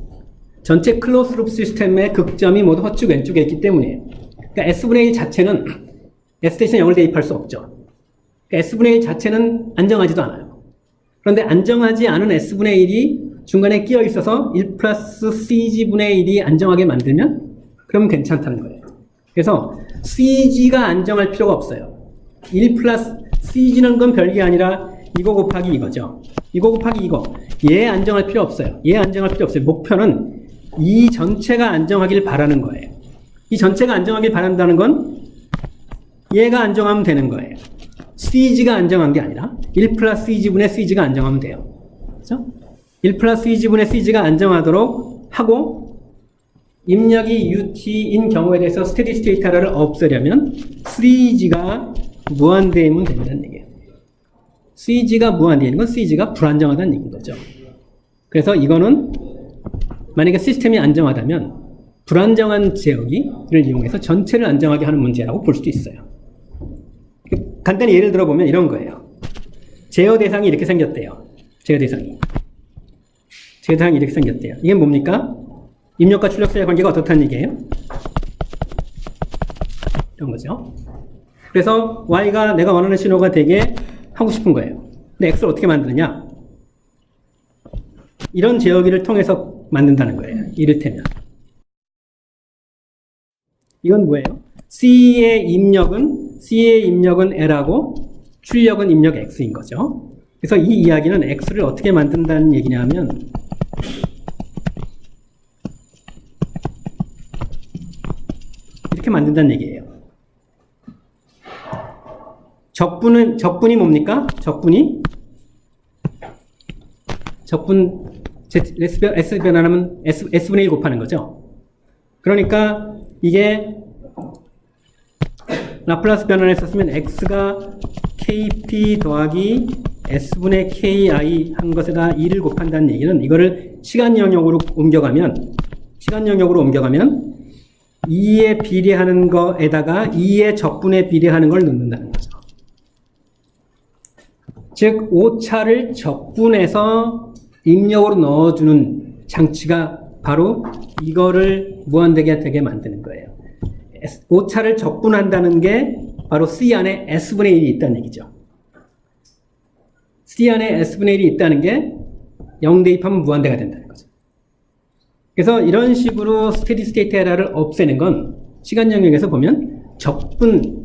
전체 클로스 루프 시스템의 극점이 모두 허축 왼쪽에 있기 때문이에요. 그러니까 S분의 1 자체는 S 대신 0을 대입할 수 없죠. 그러니까 S분의 1 자체는 안정하지도 않아요. 그런데 안정하지 않은 S분의 1이 중간에 끼어 있어서 1 플러스 CG분의 1이 안정하게 만들면, 그러면 괜찮다는 거예요. 그래서 CG가 안정할 필요가 없어요. 1 플러스 CG는 건 별게 아니라 이거 곱하기 이거죠. 이거 곱하기 이거. 얘 안정할 필요 없어요. 목표는 이 전체가 안정하길 바라는 거예요. 이 전체가 안정하길 바란다는 건 얘가 안정하면 되는 거예요. CG가 안정한 게 아니라 1 플러스 CG분의 CG가 안정하면 돼요. 그렇죠? 1 플러스 CG분의 CG가 안정하도록 하고, 입력이 UT인 경우에 대해서 스테디 스테이트 하나를 없애려면 CG가 무한대이면 된다는 얘기예요. CG가 무한대인 건 CG가 불안정하다는 얘기인 거죠. 그래서 이거는 만약에 시스템이 안정하다면 불안정한 제어기를 이용해서 전체를 안정하게 하는 문제라고 볼 수도 있어요. 간단히 예를 들어보면 이런 거예요. 제어 대상이 이렇게 생겼대요. 제어 대상이 이렇게 생겼대요. 이게 뭡니까? 입력과 출력 사이의 관계가 어떻다는 얘기예요? 이런 거죠. 그래서 Y가 내가 원하는 신호가 되게 하고 싶은 거예요. 근데 X를 어떻게 만드느냐? 이런 제어기를 통해서 만든다는 거예요. 이를테면 이건 뭐예요? C의 입력은 L하고 출력은 입력 X인 거죠. 그래서 이 이야기는 X를 어떻게 만든다는 얘기냐면 이렇게 만든다는 얘기예요. 적분이 뭡니까? 적분 S 변환하면 S분의 1 곱하는 거죠. 그러니까 이게 라플라스 변환을 썼으면 X가 KP 더하기 S분의 KI 한 것에다 2를 곱한다는 얘기는 이거를 시간 영역으로 옮겨가면 2에 비례하는 거에다가 2의 적분에 비례하는 걸 넣는다는 거죠. 즉 오차를 적분해서 입력으로 넣어주는 장치가 바로 이거를 무한되게 만드는 거예요. 오차를 적분한다는 게 바로 C 안에 S분의 1이 있다는 얘기죠. C 안에 S분의 1이 있다는 게 0 대입하면 무한대가 된다는 거죠. 그래서 이런 식으로 스테디 스테이트 에러를 없애는 건 시간 영역에서 보면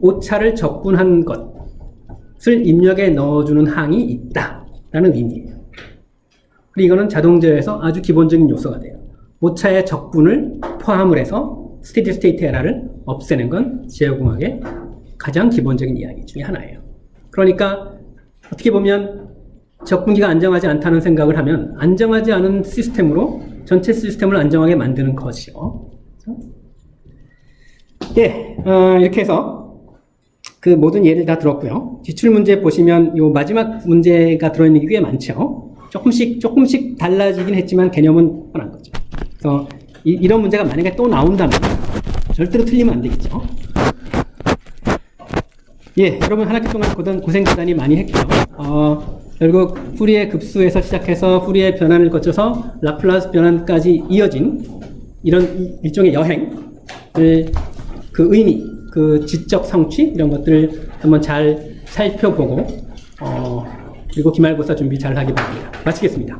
오차를 적분한 것을 입력에 넣어주는 항이 있다라는 의미예요. 그리고 이거는 자동제어에서 아주 기본적인 요소가 돼요. 오차의 적분을 포함을 해서 스테디 스테이트 에러를 없애는 건 제어공학의 가장 기본적인 이야기 중에 하나예요. 그러니까 어떻게 보면 적분기가 안정하지 않다는 생각을 하면 안정하지 않은 시스템으로 전체 시스템을 안정하게 만드는 것이요. 예, 이렇게 해서 그 모든 예를 다 들었고요. 기출 문제 보시면 요 마지막 문제가 들어있는 게 꽤 많죠. 조금씩 달라지긴 했지만 개념은 뻔한 거죠. 그래서 이런 문제가 만약에 또 나온다면 절대로 틀리면 안 되겠죠. 예, 여러분 한 학기 동안 고생 대단히 많이 했고요. 결국 푸리의 급수에서 시작해서 푸리의 변환을 거쳐서 라플라스 변환까지 이어진 이런 일종의 여행을 그 의미, 그 지적 성취 이런 것들을 한번 잘 살펴보고 그리고 기말고사 준비 잘 하기 바랍니다. 마치겠습니다.